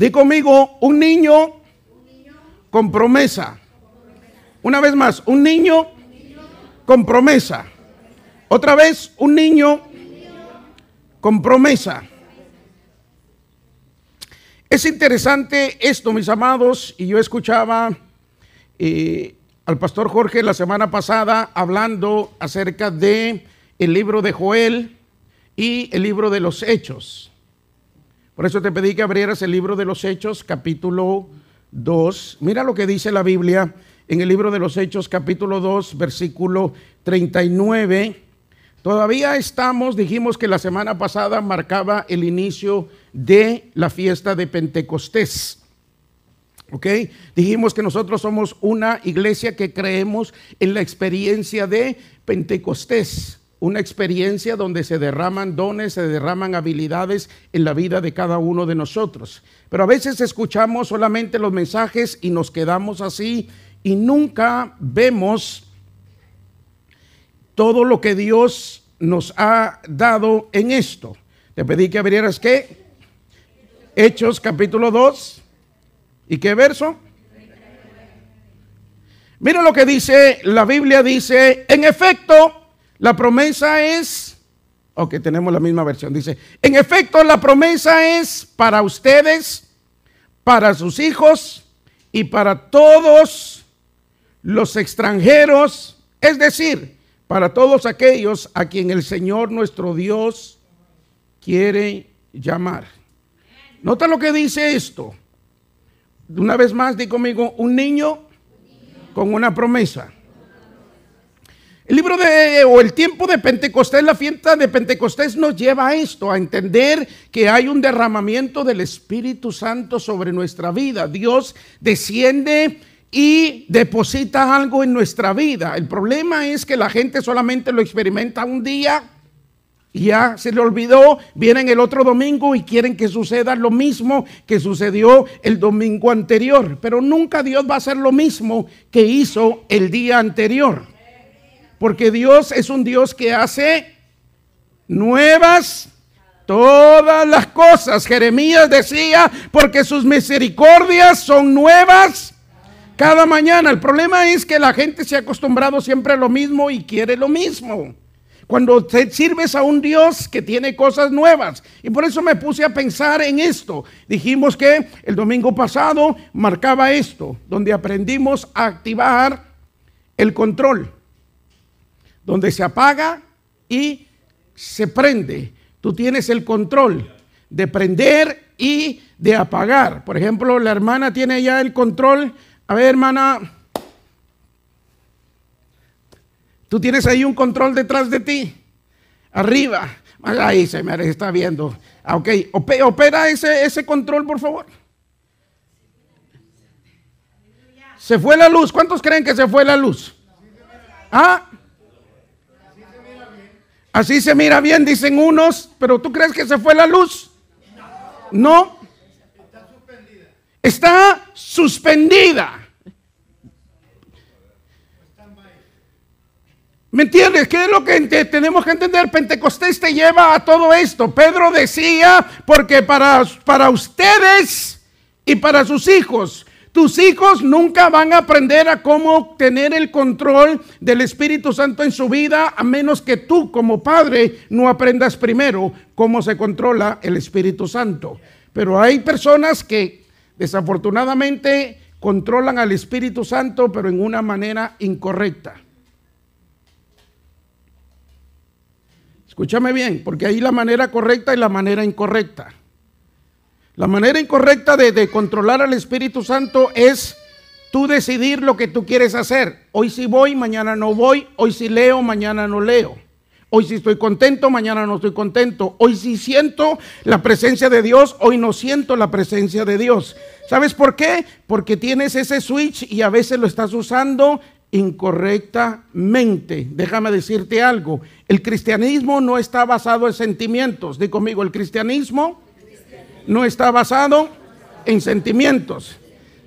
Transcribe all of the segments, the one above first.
Di conmigo, un niño con promesa. Una vez más, un niño con promesa. Otra vez, un niño con promesa. Es interesante esto, mis amados, y yo escuchaba al pastor Jorge la semana pasada hablando acerca de el libro de Joel y el libro de los Hechos. Por eso te pedí que abrieras el libro de los Hechos, capítulo 2. Mira lo que dice la Biblia en el libro de los Hechos, capítulo 2, versículo 39. Todavía dijimos que la semana pasada marcaba el inicio de la fiesta de Pentecostés. ¿Ok? Dijimos que nosotros somos una iglesia que creemos en la experiencia de Pentecostés. Una experiencia donde se derraman dones, se derraman habilidades en la vida de cada uno de nosotros. Pero a veces escuchamos solamente los mensajes y nos quedamos así y nunca vemos todo lo que Dios nos ha dado en esto. Te pedí que abrieras ¿qué? Hechos capítulo 2. ¿Y qué verso? Mira lo que dice, la Biblia dice, en efecto, la promesa es, ok, tenemos la misma versión, dice, en efecto, la promesa es para ustedes, para sus hijos y para todos los extranjeros, es decir, para todos aquellos a quien el Señor nuestro Dios quiere llamar. Nota lo que dice esto. Una vez más, di conmigo, un niño con una promesa. El tiempo de Pentecostés, la fiesta de Pentecostés nos lleva a esto, a entender que hay un derramamiento del Espíritu Santo sobre nuestra vida. Dios desciende y deposita algo en nuestra vida. El problema es que la gente solamente lo experimenta un día y ya se le olvidó, vienen el otro domingo y quieren que suceda lo mismo que sucedió el domingo anterior. Pero nunca Dios va a hacer lo mismo que hizo el día anterior. Porque Dios es un Dios que hace nuevas todas las cosas. Jeremías decía, porque sus misericordias son nuevas cada mañana. El problema es que la gente se ha acostumbrado siempre a lo mismo y quiere lo mismo. Cuando te sirves a un Dios que tiene cosas nuevas. Y por eso me puse a pensar en esto. Dijimos que el domingo pasado marcaba esto, donde aprendimos a activar el control. Donde se apaga y se prende. Tú tienes el control de prender y de apagar. Por ejemplo, la hermana tiene ya el control. A ver, hermana, tú tienes ahí un control detrás de ti, arriba. Ahí se me está viendo. Ok, opera ese control, por favor. Se fue la luz. ¿Cuántos creen que se fue la luz? ¿Ah? Así se mira bien, dicen unos, pero ¿tú crees que se fue la luz? No. Está suspendida. ¿Me entiendes? ¿Qué es lo que tenemos que entender? Pentecostés te lleva a todo esto. Pedro decía, porque para ustedes y para sus hijos. Tus hijos nunca van a aprender a cómo tener el control del Espíritu Santo en su vida, a menos que tú como padre no aprendas primero cómo se controla el Espíritu Santo. Pero hay personas que desafortunadamente controlan al Espíritu Santo, pero en una manera incorrecta. Escúchame bien, porque hay la manera correcta y la manera incorrecta. La manera incorrecta de controlar al Espíritu Santo es tú decidir lo que tú quieres hacer. Hoy sí voy, mañana no voy. Hoy sí leo, mañana no leo. Hoy sí estoy contento, mañana no estoy contento. Hoy sí siento la presencia de Dios, hoy no siento la presencia de Dios. ¿Sabes por qué? Porque tienes ese switch y a veces lo estás usando incorrectamente. Déjame decirte algo. El cristianismo no está basado en sentimientos. Di conmigo, el cristianismo no está basado en sentimientos.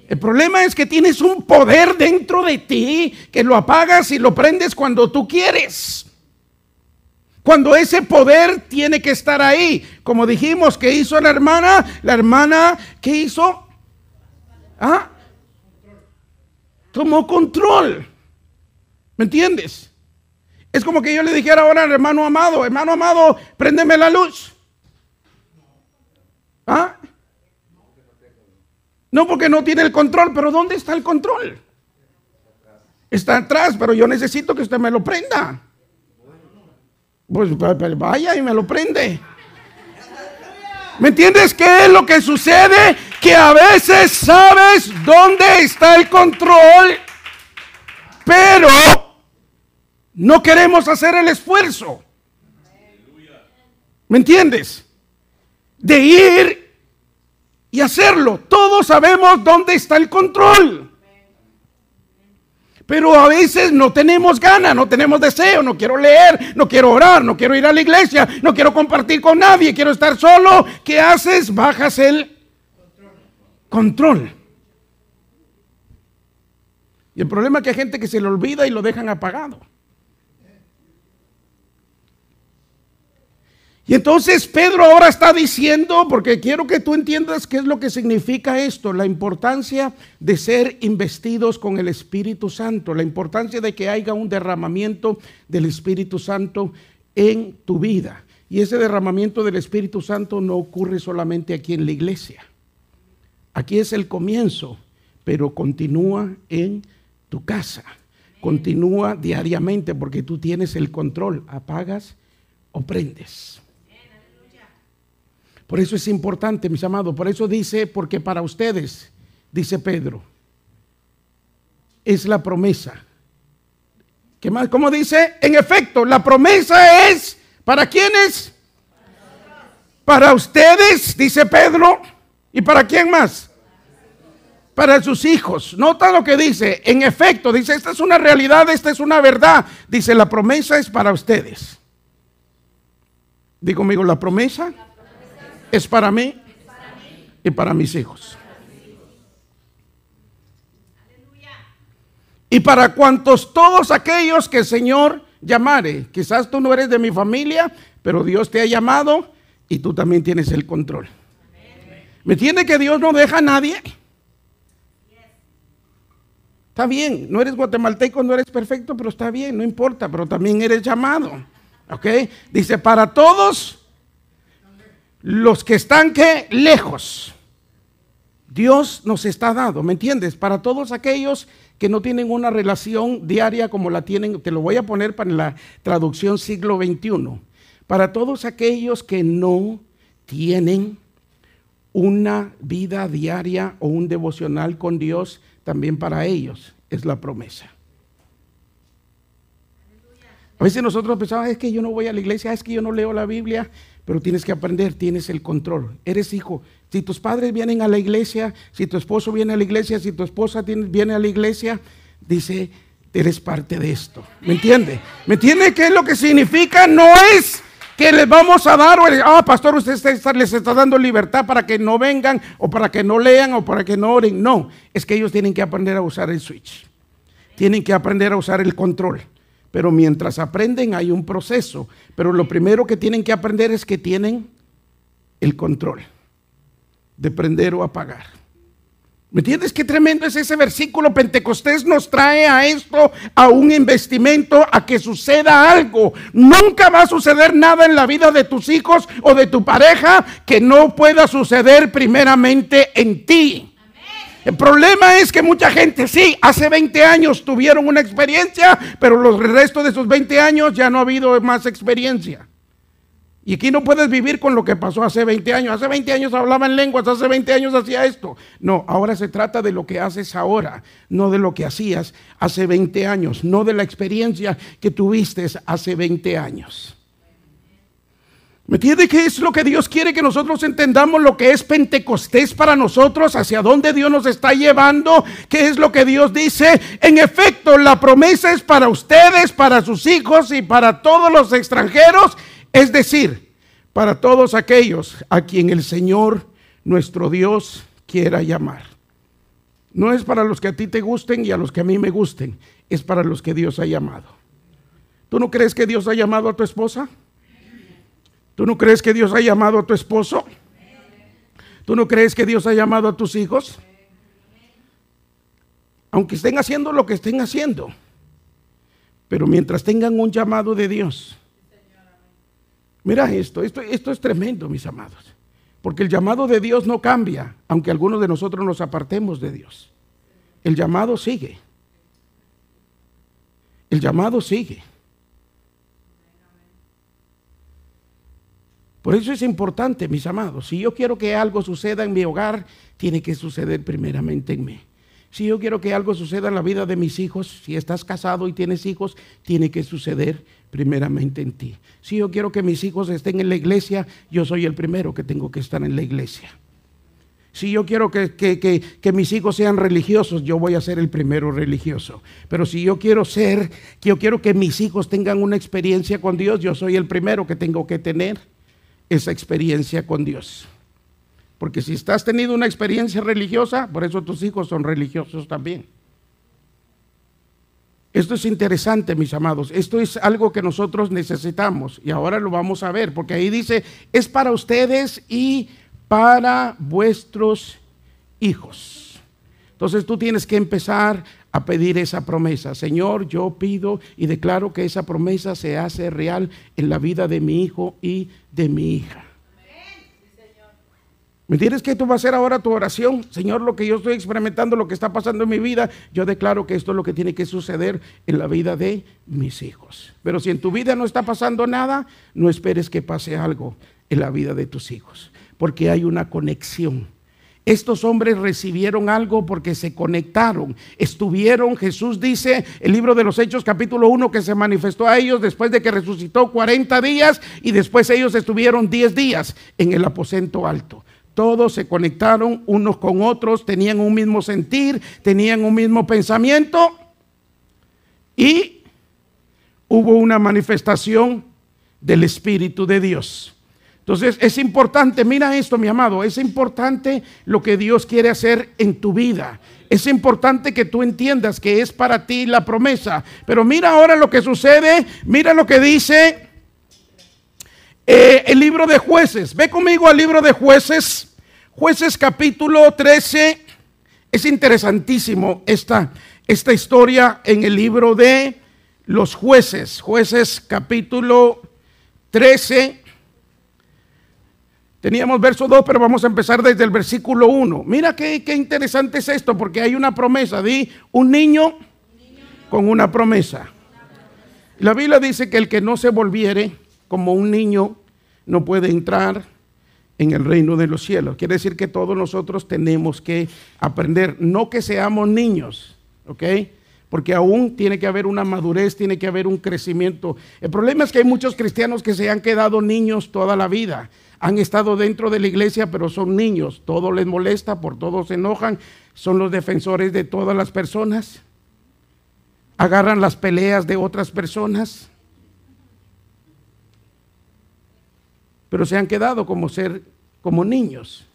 El problema es que tienes un poder dentro de ti que lo apagas y lo prendes cuando tú quieres. Cuando ese poder tiene que estar ahí. como dijimos, ¿qué hizo la hermana? La hermana, ¿qué hizo? Tomó control. ¿Me entiendes? Es como que yo le dijera ahora al hermano Amado, préndeme la luz. No, porque no tiene el control. Pero ¿dónde está el control? Está atrás, pero yo necesito que usted me lo prenda. Pues vaya y me lo prende. ¿Me entiendes qué es lo que sucede? Que a veces sabes dónde está el control, pero no queremos hacer el esfuerzo. ¿Me entiendes? De ir y hacerlo. Todos sabemos dónde está el control, pero a veces no tenemos ganas, no tenemos deseo. No quiero leer, no quiero orar, no quiero ir a la iglesia, no quiero compartir con nadie, quiero estar solo. ¿Qué haces? Bajas el control. Y el problema es que hay gente que se le olvida y lo dejan apagado. Y entonces Pedro ahora está diciendo, porque quiero que tú entiendas qué es lo que significa esto, la importancia de ser investidos con el Espíritu Santo, la importancia de que haya un derramamiento del Espíritu Santo en tu vida. Y ese derramamiento del Espíritu Santo no ocurre solamente aquí en la iglesia. Aquí es el comienzo, pero continúa en tu casa, continúa diariamente, porque tú tienes el control, apagas o prendes. Por eso es importante, mis amados, por eso dice, porque para ustedes, dice Pedro, es la promesa. ¿Qué más? ¿Cómo dice? En efecto, la promesa es, ¿para quiénes? Para ustedes, dice Pedro. ¿Y para quién más? Para sus hijos. Nota lo que dice, en efecto, dice, esta es una realidad, esta es una verdad. Dice, la promesa es para ustedes. Digo conmigo, la promesa es para mí y para mis hijos. Y para cuantos, todos aquellos que el Señor llamare. Quizás tú no eres de mi familia, pero Dios te ha llamado y tú también tienes el control. ¿Me entiende que Dios no deja a nadie? Está bien, no eres guatemalteco, no eres perfecto, pero está bien, no importa, pero también eres llamado. ¿Ok? Dice, para todos los que están ¿qué? Lejos, Dios nos está dando, ¿me entiendes? Para todos aquellos que no tienen una relación diaria como la tienen, te lo voy a poner para la traducción siglo XXI. Para todos aquellos que no tienen una vida diaria o un devocional con Dios, también para ellos es la promesa. A veces nosotros pensamos, es que yo no voy a la iglesia, es que yo no leo la Biblia, pero tienes que aprender, tienes el control, eres hijo. Si tus padres vienen a la iglesia, si tu esposo viene a la iglesia, si tu esposa viene a la iglesia, dice, eres parte de esto. ¿Me entiende? ¿Me entiende qué es lo que significa? No es que les vamos a dar, pastor, usted les está dando libertad para que no vengan, o para que no lean, o para que no oren. No, es que ellos tienen que aprender a usar el switch. Tienen que aprender a usar el control. Pero mientras aprenden hay un proceso. Pero lo primero que tienen que aprender es que tienen el control de prender o apagar. ¿Me entiendes qué tremendo es ese versículo? Pentecostés nos trae a esto, a un investimento, a que suceda algo. Nunca va a suceder nada en la vida de tus hijos o de tu pareja que no pueda suceder primeramente en ti. El problema es que mucha gente, sí, hace 20 años tuvieron una experiencia, pero el resto de esos 20 años ya no ha habido más experiencia. Y aquí no puedes vivir con lo que pasó hace 20 años. Hace 20 años hablaba en lenguas, hace 20 años hacía esto. No, ahora se trata de lo que haces ahora, no de lo que hacías hace 20 años, no de la experiencia que tuviste hace 20 años. ¿Me entiende qué es lo que Dios quiere? Que nosotros entendamos lo que es Pentecostés para nosotros, hacia dónde Dios nos está llevando, qué es lo que Dios dice. En efecto, la promesa es para ustedes, para sus hijos y para todos los extranjeros, es decir, para todos aquellos a quien el Señor, nuestro Dios, quiera llamar. No es para los que a ti te gusten y a los que a mí me gusten, es para los que Dios ha llamado. ¿Tú no crees que Dios ha llamado a tu esposa? ¿Tú no crees que Dios ha llamado a tu esposo? ¿Tú no crees que Dios ha llamado a tus hijos? Aunque estén haciendo lo que estén haciendo, pero mientras tengan un llamado de Dios. Mira esto es tremendo, mis amados, porque el llamado de Dios no cambia, aunque algunos de nosotros nos apartemos de Dios. El llamado sigue. El llamado sigue. Por eso es importante, mis amados, si yo quiero que algo suceda en mi hogar, tiene que suceder primeramente en mí. Si yo quiero que algo suceda en la vida de mis hijos, si estás casado y tienes hijos, tiene que suceder primeramente en ti. Si yo quiero que mis hijos estén en la iglesia, yo soy el primero que tengo que estar en la iglesia. Si yo quiero que mis hijos sean religiosos, yo voy a ser el primero religioso. Pero si yo quiero que mis hijos tengan una experiencia con Dios, yo soy el primero que tengo que tener esa experiencia con Dios. Porque si estás teniendo una experiencia religiosa, por eso tus hijos son religiosos también. Esto es interesante, mis amados. Esto es algo que nosotros necesitamos y ahora lo vamos a ver, porque ahí dice, es para ustedes y para vuestros hijos. Entonces tú tienes que empezar a pedir esa promesa. Señor, yo pido y declaro que esa promesa se hace real en la vida de mi hijo y de mi hija. ¿Me entiendes que esto va a ser ahora tu oración? Señor, lo que yo estoy experimentando, lo que está pasando en mi vida, yo declaro que esto es lo que tiene que suceder en la vida de mis hijos. Pero si en tu vida no está pasando nada, no esperes que pase algo en la vida de tus hijos, porque hay una conexión. Estos hombres recibieron algo porque se conectaron, estuvieron, Jesús dice, el libro de los Hechos capítulo 1, que se manifestó a ellos después de que resucitó 40 días y después ellos estuvieron 10 días en el aposento alto. Todos se conectaron unos con otros, tenían un mismo sentir, tenían un mismo pensamiento y hubo una manifestación del Espíritu de Dios. Entonces es importante, mira esto, mi amado, es importante lo que Dios quiere hacer en tu vida. Es importante que tú entiendas que es para ti la promesa. Pero mira ahora lo que sucede, mira lo que dice el libro de Jueces. Ve conmigo al libro de Jueces, Jueces capítulo 13. Es interesantísimo esta historia en el libro de los Jueces. Jueces capítulo 13. Teníamos verso 2, pero vamos a empezar desde el versículo 1. Mira qué interesante es esto, porque hay una promesa. Di, un niño con una promesa. La Biblia dice que el que no se volviere como un niño no puede entrar en el reino de los cielos. Quiere decir que todos nosotros tenemos que aprender, no que seamos niños, ¿ok? Porque aún tiene que haber una madurez, tiene que haber un crecimiento. El problema es que hay muchos cristianos que se han quedado niños toda la vida. Han estado dentro de la iglesia, pero son niños. Todo les molesta, por todo se enojan. Son los defensores de todas las personas. Agarran las peleas de otras personas. Pero se han quedado como niños.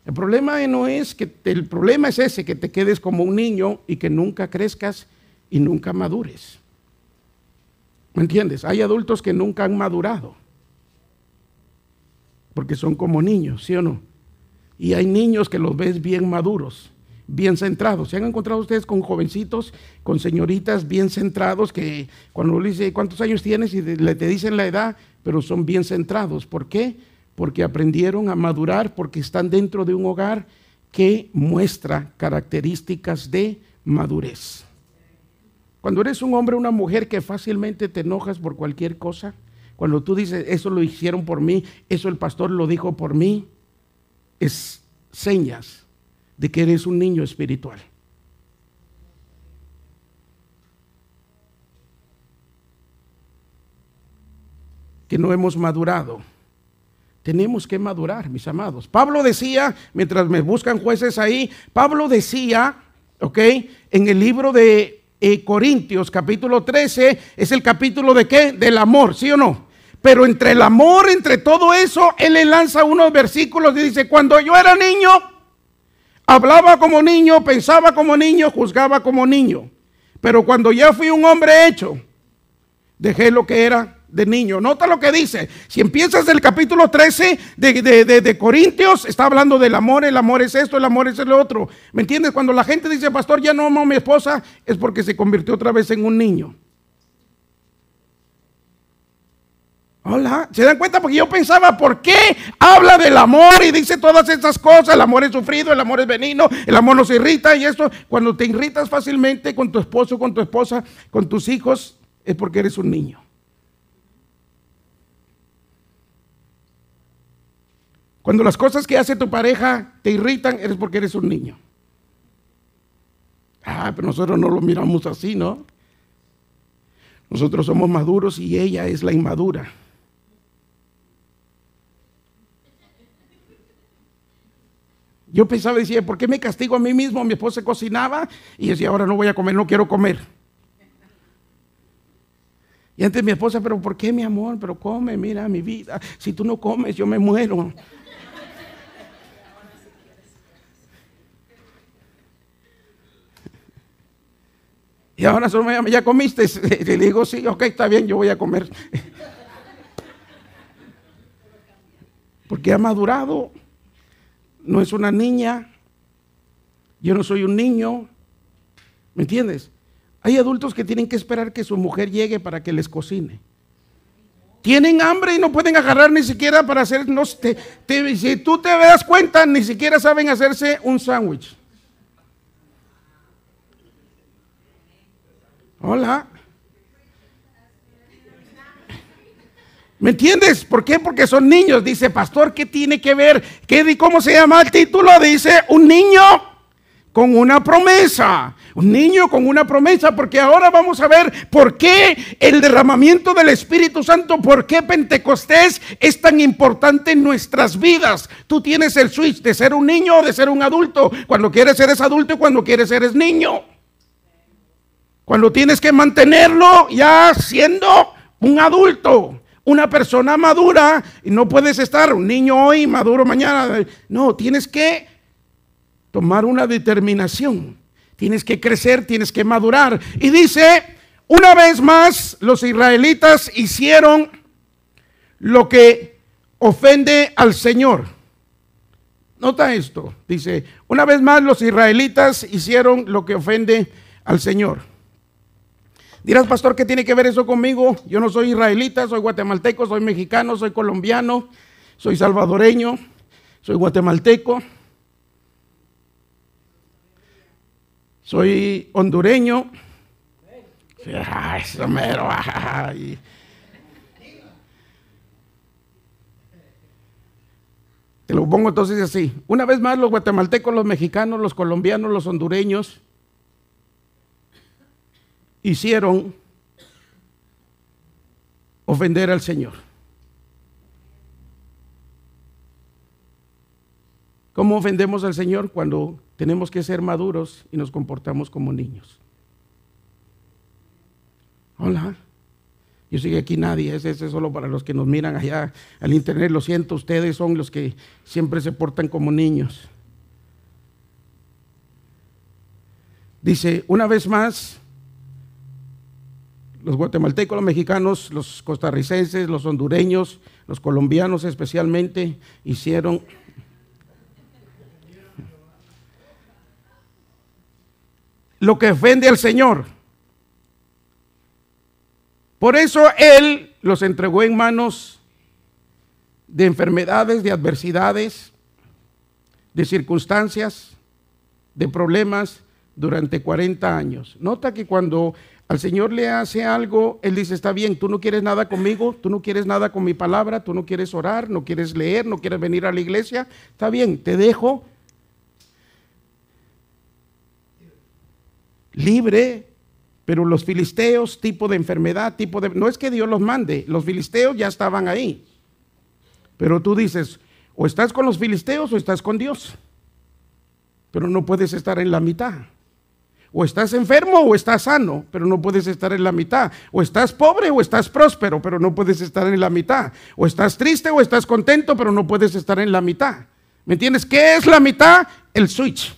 El problema no es que el problema es ese, que te quedes como un niño y que nunca crezcas y nunca madures. ¿Me entiendes? Hay adultos que nunca han madurado porque son como niños, ¿sí o no? Y hay niños que los ves bien maduros, bien centrados. ¿Se han encontrado ustedes con jovencitos, con señoritas bien centrados que cuando le dice cuántos años tienes y te dicen la edad, pero son bien centrados? ¿Por qué? Porque aprendieron a madurar, porque están dentro de un hogar que muestra características de madurez. Cuando eres un hombre o una mujer que fácilmente te enojas por cualquier cosa, cuando tú dices, eso lo hicieron por mí, eso el pastor lo dijo por mí, es señas de que eres un niño espiritual. Que no hemos madurado. Tenemos que madurar, mis amados. Pablo decía, mientras me buscan jueces ahí, Pablo decía, ¿ok? En el libro de Corintios, capítulo 13, es el capítulo de ¿qué? Del amor, ¿sí o no? Pero entre el amor, entre todo eso, él le lanza unos versículos y dice, cuando yo era niño, hablaba como niño, pensaba como niño, juzgaba como niño. Pero cuando ya fui un hombre hecho, dejé lo que era de niño. Nota lo que dice. Si empiezas del capítulo 13 de Corintios, está hablando del amor. El amor es esto, el amor es el otro. ¿Me entiendes? Cuando la gente dice, pastor, ya no amo a mi esposa, es porque se convirtió otra vez en un niño. Hola, ¿se dan cuenta? Porque yo pensaba, ¿por qué habla del amor y dice todas esas cosas? El amor es sufrido, el amor es benigno, el amor nos irrita y esto. Cuando te irritas fácilmente con tu esposo, con tu esposa, con tus hijos, es porque eres un niño. Cuando las cosas que hace tu pareja te irritan, eres porque eres un niño. Pero nosotros no lo miramos así, ¿no? Nosotros somos maduros y ella es la inmadura. Yo pensaba, decía, ¿por qué me castigo a mí mismo? Mi esposa cocinaba y decía, ahora no voy a comer, no quiero comer. Y antes mi esposa, pero ¿por qué, mi amor? Pero come, mira mi vida. Si tú no comes, yo me muero. Y ahora solo me llama, ¿ya comiste? Y le digo, sí, ok, está bien, yo voy a comer. Porque ha madurado. No es una niña. Yo no soy un niño. ¿Me entiendes? Hay adultos que tienen que esperar que su mujer llegue para que les cocine. Tienen hambre y no pueden agarrar ni siquiera para hacer, si tú te das cuenta, ni siquiera saben hacerse un sándwich. Hola. ¿Me entiendes? ¿Por qué? Porque son niños. Dice, pastor, ¿qué tiene que ver? ¿Cómo se llama el título? Dice, un niño con una promesa. Un niño con una promesa, porque ahora vamos a ver por qué el derramamiento del Espíritu Santo, por qué Pentecostés es tan importante en nuestras vidas. Tú tienes el switch de ser un niño o de ser un adulto. Cuando quieres eres adulto y cuando quieres eres niño. Cuando tienes que mantenerlo ya siendo un adulto, una persona madura, y no puedes estar un niño hoy, maduro mañana. No, tienes que tomar una determinación. Tienes que crecer, tienes que madurar. Y dice, una vez más, los israelitas hicieron lo que ofende al Señor. Nota esto, dice, una vez más los israelitas hicieron lo que ofende al Señor. Dirás, pastor, ¿qué tiene que ver eso conmigo? Yo no soy israelita, soy guatemalteco, soy mexicano, soy colombiano, soy salvadoreño, soy guatemalteco, soy hondureño. Eso mero. Te lo pongo entonces así. Una vez más, los guatemaltecos, los mexicanos, los colombianos, los hondureños hicieron ofender al Señor. ¿Cómo ofendemos al Señor? Cuando tenemos que ser maduros y nos comportamos como niños. Hola. Yo sé que aquí nadie, ese es solo para los que nos miran allá al internet. Lo siento, ustedes son los que siempre se portan como niños. Dice, una vez más, los guatemaltecos, los mexicanos, los costarricenses, los hondureños, los colombianos especialmente, hicieron lo que ofende al Señor. Por eso Él los entregó en manos de enfermedades, de adversidades, de circunstancias, de problemas durante 40 años. Nota que cuando al Señor le hace algo, Él dice, está bien, tú no quieres nada conmigo, tú no quieres nada con mi palabra, tú no quieres orar, no quieres leer, no quieres venir a la iglesia, está bien, te dejo libre. Pero los filisteos, tipo de enfermedad, no es que Dios los mande, los filisteos ya estaban ahí. Pero tú dices, o estás con los filisteos o estás con Dios. Pero no puedes estar en la mitad. O estás enfermo o estás sano, pero no puedes estar en la mitad. O estás pobre o estás próspero, pero no puedes estar en la mitad. O estás triste o estás contento, pero no puedes estar en la mitad. ¿Me entiendes? ¿Qué es la mitad? El switch.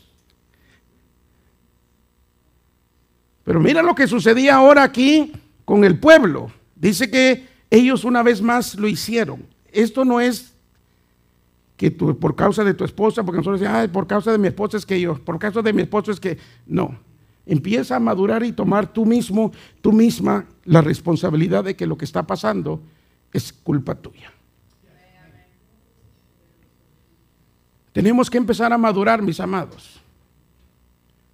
Pero mira lo que sucedía ahora aquí con el pueblo. Dice que Ellos una vez más lo hicieron. Esto no es que tú, por causa de tu esposa, porque nosotros decimos, por causa de mi esposa es que yo, por causa de mi esposo es que, no. Empieza a madurar y tomar tú misma la responsabilidad de que lo que está pasando es culpa tuya. Tenemos que empezar a madurar, mis amados.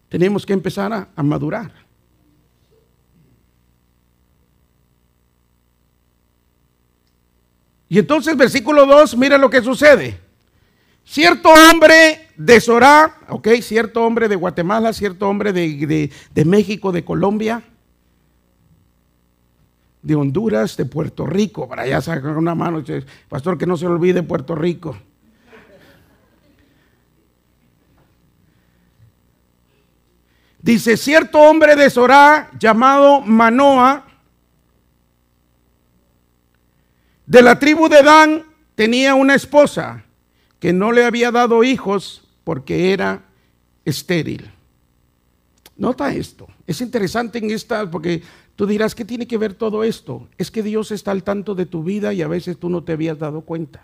Tenemos que empezar a madurar. Y entonces, versículo 2, mira lo que sucede. Cierto hombre de Sorá, cierto hombre de Guatemala, cierto hombre de México, de Colombia, de Honduras, de Puerto Rico. Para allá sacar una mano, pastor, que no se olvide Puerto Rico. Dice, cierto hombre de Sorá llamado Manoa, de la tribu de Dan, tenía una esposa que no le había dado hijos porque era estéril. Nota esto, es interesante en esta, porque tú dirás, ¿qué tiene que ver todo esto? Es que Dios está al tanto de tu vida y a veces tú no te habías dado cuenta.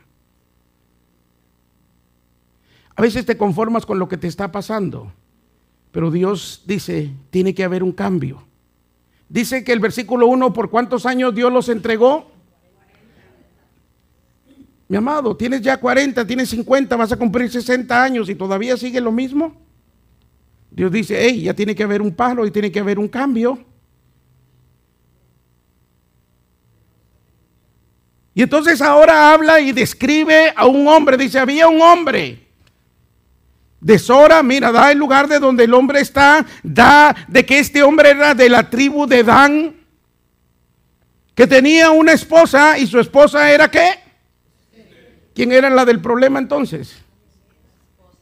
A veces te conformas con lo que te está pasando, pero Dios dice, tiene que haber un cambio. Dice que el versículo 1, ¿por cuántos años Dios los entregó? Mi amado, tienes ya 40, tienes 50, vas a cumplir 60 años y todavía sigue lo mismo. Dios dice, hey, ya tiene que haber un paro y tiene que haber un cambio. Y entonces ahora habla y describe a un hombre. Dice, había un hombre de Sora, mira, da el lugar de donde el hombre está, da de que este hombre era de la tribu de Dan, que tenía una esposa y su esposa era ¿qué? ¿Quién era la del problema entonces?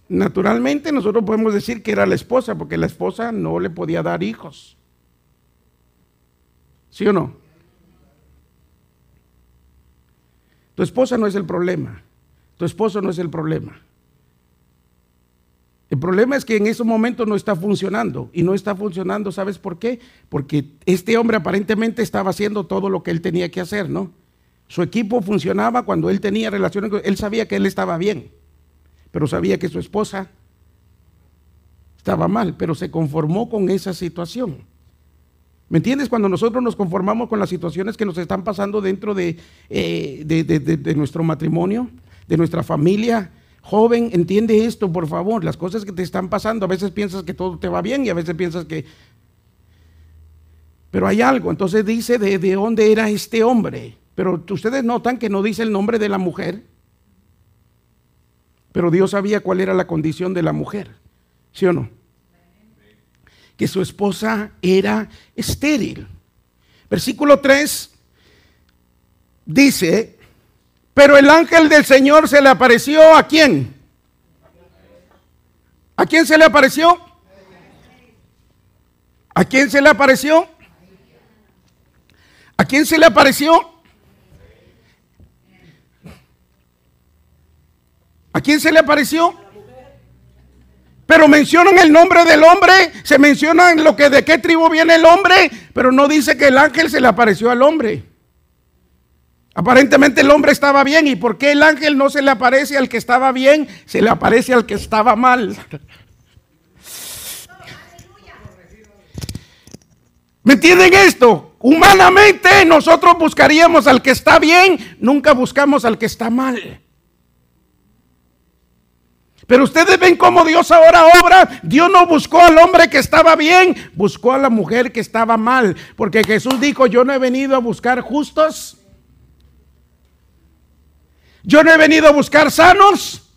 Naturalmente nosotros podemos decir que era la esposa, porque la esposa no le podía dar hijos. ¿Sí o no? Tu esposa no es el problema, tu esposo no es el problema. El problema es que en ese momento no está funcionando, y no está funcionando, ¿sabes por qué? Porque este hombre aparentemente estaba haciendo todo lo que él tenía que hacer, ¿no? Su equipo funcionaba cuando él tenía relaciones, él sabía que él estaba bien, pero sabía que su esposa estaba mal, pero se conformó con esa situación. ¿Me entiendes? Cuando nosotros nos conformamos con las situaciones que nos están pasando dentro de nuestro matrimonio, de nuestra familia. Joven, entiende esto, por favor, las cosas que te están pasando, a veces piensas que todo te va bien y a veces piensas que... Pero hay algo, entonces dice de dónde era este hombre. Pero ustedes notan que no dice el nombre de la mujer, pero Dios sabía cuál era la condición de la mujer, ¿sí o no? Que su esposa era estéril. Versículo 3 dice, pero el ángel del Señor se le apareció ¿a quién? ¿A quién se le apareció? ¿A quién se le apareció? ¿A quién se le apareció? ¿A quién se le apareció? Pero mencionan el nombre del hombre, se menciona de qué tribu viene el hombre, pero no dice que el ángel se le apareció al hombre. Aparentemente el hombre estaba bien. ¿Y por qué el ángel no se le aparece al que estaba bien? Se le aparece al que estaba mal. ¿Me entienden esto? Humanamente nosotros buscaríamos al que está bien, nunca buscamos al que está mal. Pero ustedes ven cómo Dios ahora obra. Dios no buscó al hombre que estaba bien, buscó a la mujer que estaba mal. Porque Jesús dijo, yo no he venido a buscar justos, yo no he venido a buscar sanos,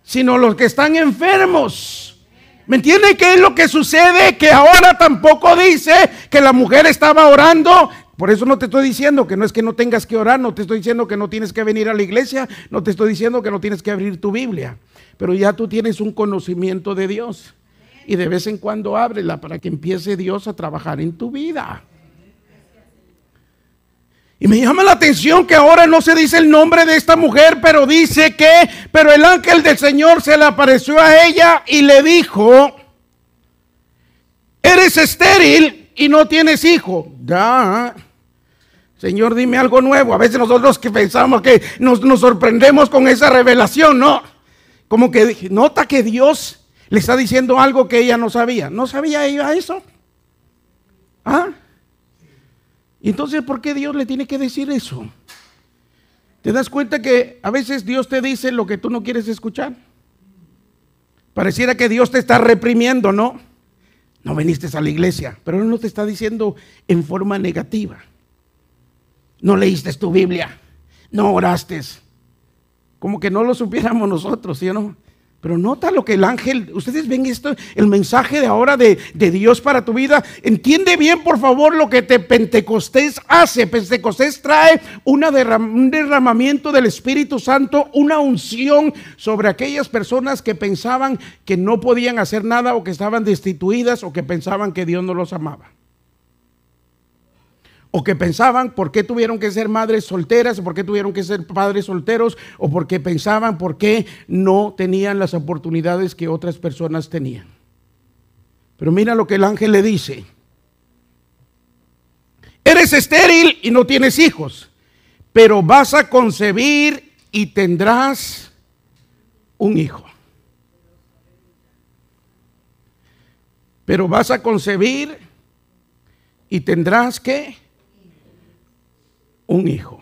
sino los que están enfermos. ¿Me entienden qué es lo que sucede? Que ahora tampoco dice que la mujer estaba orando. Por eso no te estoy diciendo que no es que no tengas que orar, no te estoy diciendo que no tienes que venir a la iglesia, no te estoy diciendo que no tienes que abrir tu Biblia, pero ya tú tienes un conocimiento de Dios y de vez en cuando ábrela para que empiece Dios a trabajar en tu vida. Y me llama la atención que ahora no se dice el nombre de esta mujer, pero dice que, pero el ángel del Señor se le apareció a ella y le dijo, eres estéril y no tienes hijo. Ya. Señor, dime algo nuevo. A veces nosotros que pensamos que nos sorprendemos con esa revelación, ¿no? Como que nota que Dios le está diciendo algo que ella no sabía. ¿No sabía ella eso? ¿Ah? Y entonces, ¿por qué Dios le tiene que decir eso? ¿Te das cuenta que a veces Dios te dice lo que tú no quieres escuchar? Pareciera que Dios te está reprimiendo, ¿no? No viniste a la iglesia, pero Él no te está diciendo en forma negativa. No leíste tu Biblia, no oraste. Como que no lo supiéramos nosotros, ¿sí o no? Pero nota lo que el ángel, ustedes ven esto, el mensaje de ahora de Dios para tu vida. Entiende bien, por favor, lo que Pentecostés hace. Pentecostés trae un derramamiento del Espíritu Santo, una unción sobre aquellas personas que pensaban que no podían hacer nada, o que estaban destituidas, o que pensaban que Dios no los amaba. O que pensaban por qué tuvieron que ser madres solteras, o por qué tuvieron que ser padres solteros, o porque pensaban por qué no tenían las oportunidades que otras personas tenían. Pero mira lo que el ángel le dice: eres estéril y no tienes hijos, pero vas a concebir y tendrás un hijo. Pero vas a concebir y tendrás ¿qué? Un hijo.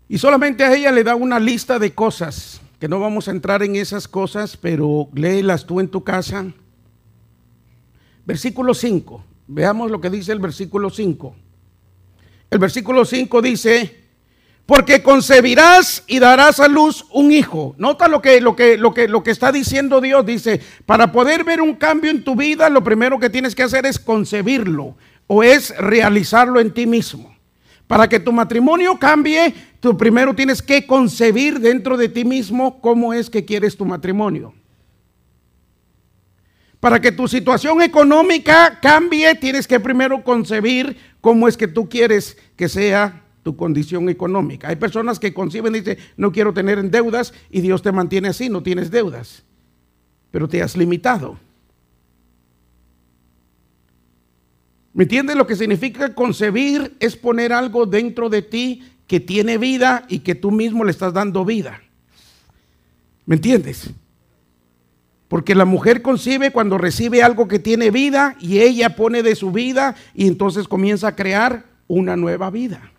Y solamente a ella le da una lista de cosas, que no vamos a entrar en esas cosas, pero léelas tú en tu casa. Versículo 5, veamos lo que dice el versículo 5. El versículo 5 dice: porque concebirás y darás a luz un hijo. Nota lo que está diciendo Dios. Dice, para poder ver un cambio en tu vida, lo primero que tienes que hacer es concebirlo, o es realizarlo en ti mismo. Para que tu matrimonio cambie, tú primero tienes que concebir dentro de ti mismo cómo es que quieres tu matrimonio. Para que tu situación económica cambie, tienes que primero concebir cómo es que tú quieres que sea tu condición económica. Hay personas que conciben y dicen, no quiero tener deudas, y Dios te mantiene así, no tienes deudas, pero te has limitado. ¿Me entiendes lo que significa concebir? Es poner algo dentro de ti que tiene vida y que tú mismo le estás dando vida. ¿Me entiendes? Porque la mujer concibe cuando recibe algo que tiene vida, y ella pone de su vida, y entonces comienza a crear una nueva vida.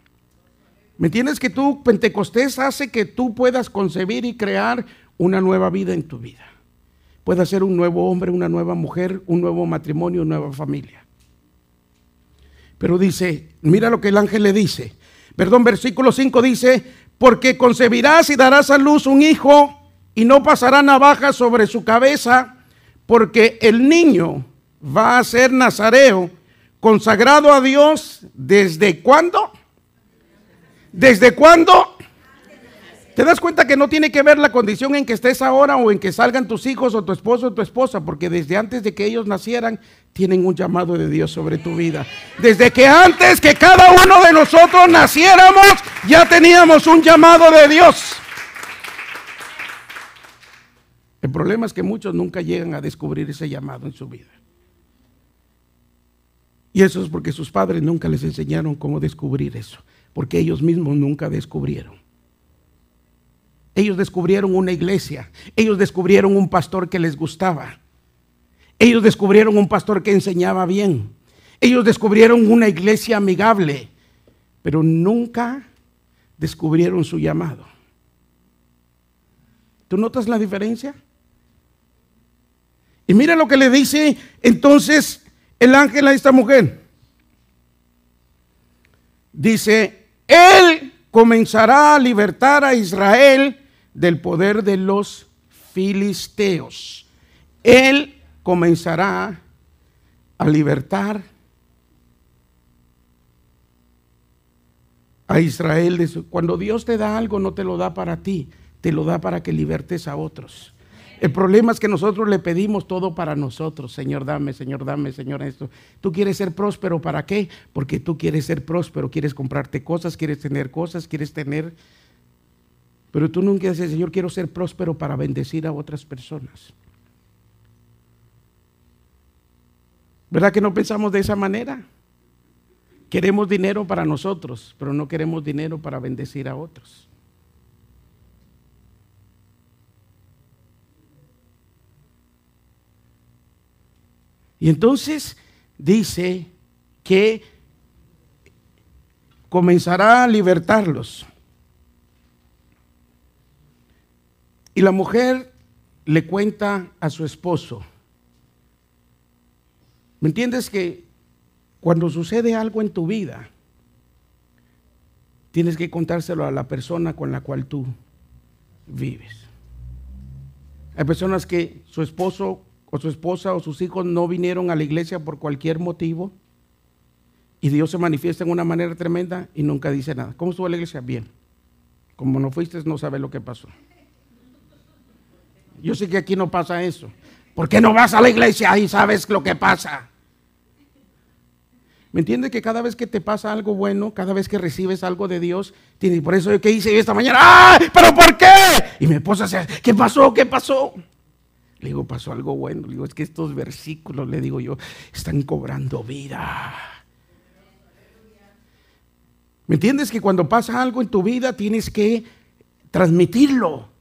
¿Me entiendes? Que tú, Pentecostés hace que tú puedas concebir y crear una nueva vida en tu vida. Puedas ser un nuevo hombre, una nueva mujer, un nuevo matrimonio, una nueva familia. Pero dice, mira lo que el ángel le dice. Versículo 5 dice: porque concebirás y darás a luz un hijo, y no pasará navaja sobre su cabeza, porque el niño va a ser nazareo, consagrado a Dios. ¿Desde cuándo? ¿Desde cuándo? ¿Te das cuenta que no tiene que ver la condición en que estés ahora, o en que salgan tus hijos, o tu esposo o tu esposa? Porque desde antes de que ellos nacieran, tienen un llamado de Dios sobre tu vida. Desde que antes que cada uno de nosotros naciéramos, ya teníamos un llamado de Dios. El problema es que muchos nunca llegan a descubrir ese llamado en su vida. Y eso es porque sus padres nunca les enseñaron cómo descubrir eso, porque ellos mismos nunca descubrieron. Ellos descubrieron una iglesia, ellos descubrieron un pastor que les gustaba, ellos descubrieron un pastor que enseñaba bien, ellos descubrieron una iglesia amigable, pero nunca descubrieron su llamado. ¿Tú notas la diferencia? Y mira lo que le dice entonces el ángel a esta mujer. Dice, él comenzará a libertar a Israel del poder de los filisteos. Él comenzará a libertar a Israel de su... Cuando Dios te da algo, no te lo da para ti, te lo da para que libertes a otros. El problema es que nosotros le pedimos todo para nosotros. Señor, dame, Señor, esto. Tú quieres ser próspero, ¿para qué? Porque tú quieres ser próspero, quieres comprarte cosas, quieres tener cosas, quieres tener... Pero tú nunca dices, Señor, quiero ser próspero para bendecir a otras personas. ¿Verdad que no pensamos de esa manera? Queremos dinero para nosotros, pero no queremos dinero para bendecir a otros. Y entonces dice que comenzará a libertarlos. Y la mujer le cuenta a su esposo. ¿Me entiendes que cuando sucede algo en tu vida, tienes que contárselo a la persona con la cual tú vives? Hay personas que su esposo o su esposa o sus hijos no vinieron a la iglesia por cualquier motivo y Dios se manifiesta en una manera tremenda y nunca dice nada. ¿Cómo estuvo la iglesia? Bien. Como no fuiste, no sabes lo que pasó. Yo sé que aquí no pasa eso. ¿Por qué no vas a la iglesia y sabes lo que pasa? ¿Me entiendes que cada vez que te pasa algo bueno, cada vez que recibes algo de Dios, tienes, por eso ¿qué hice esta mañana? ¡Ah! ¿Pero por qué? Y mi esposa dice, ¿qué pasó? ¿Qué pasó? Le digo, pasó algo bueno. Le digo, es que estos versículos, le digo yo, están cobrando vida. ¿Me entiendes que cuando pasa algo en tu vida tienes que transmitirlo?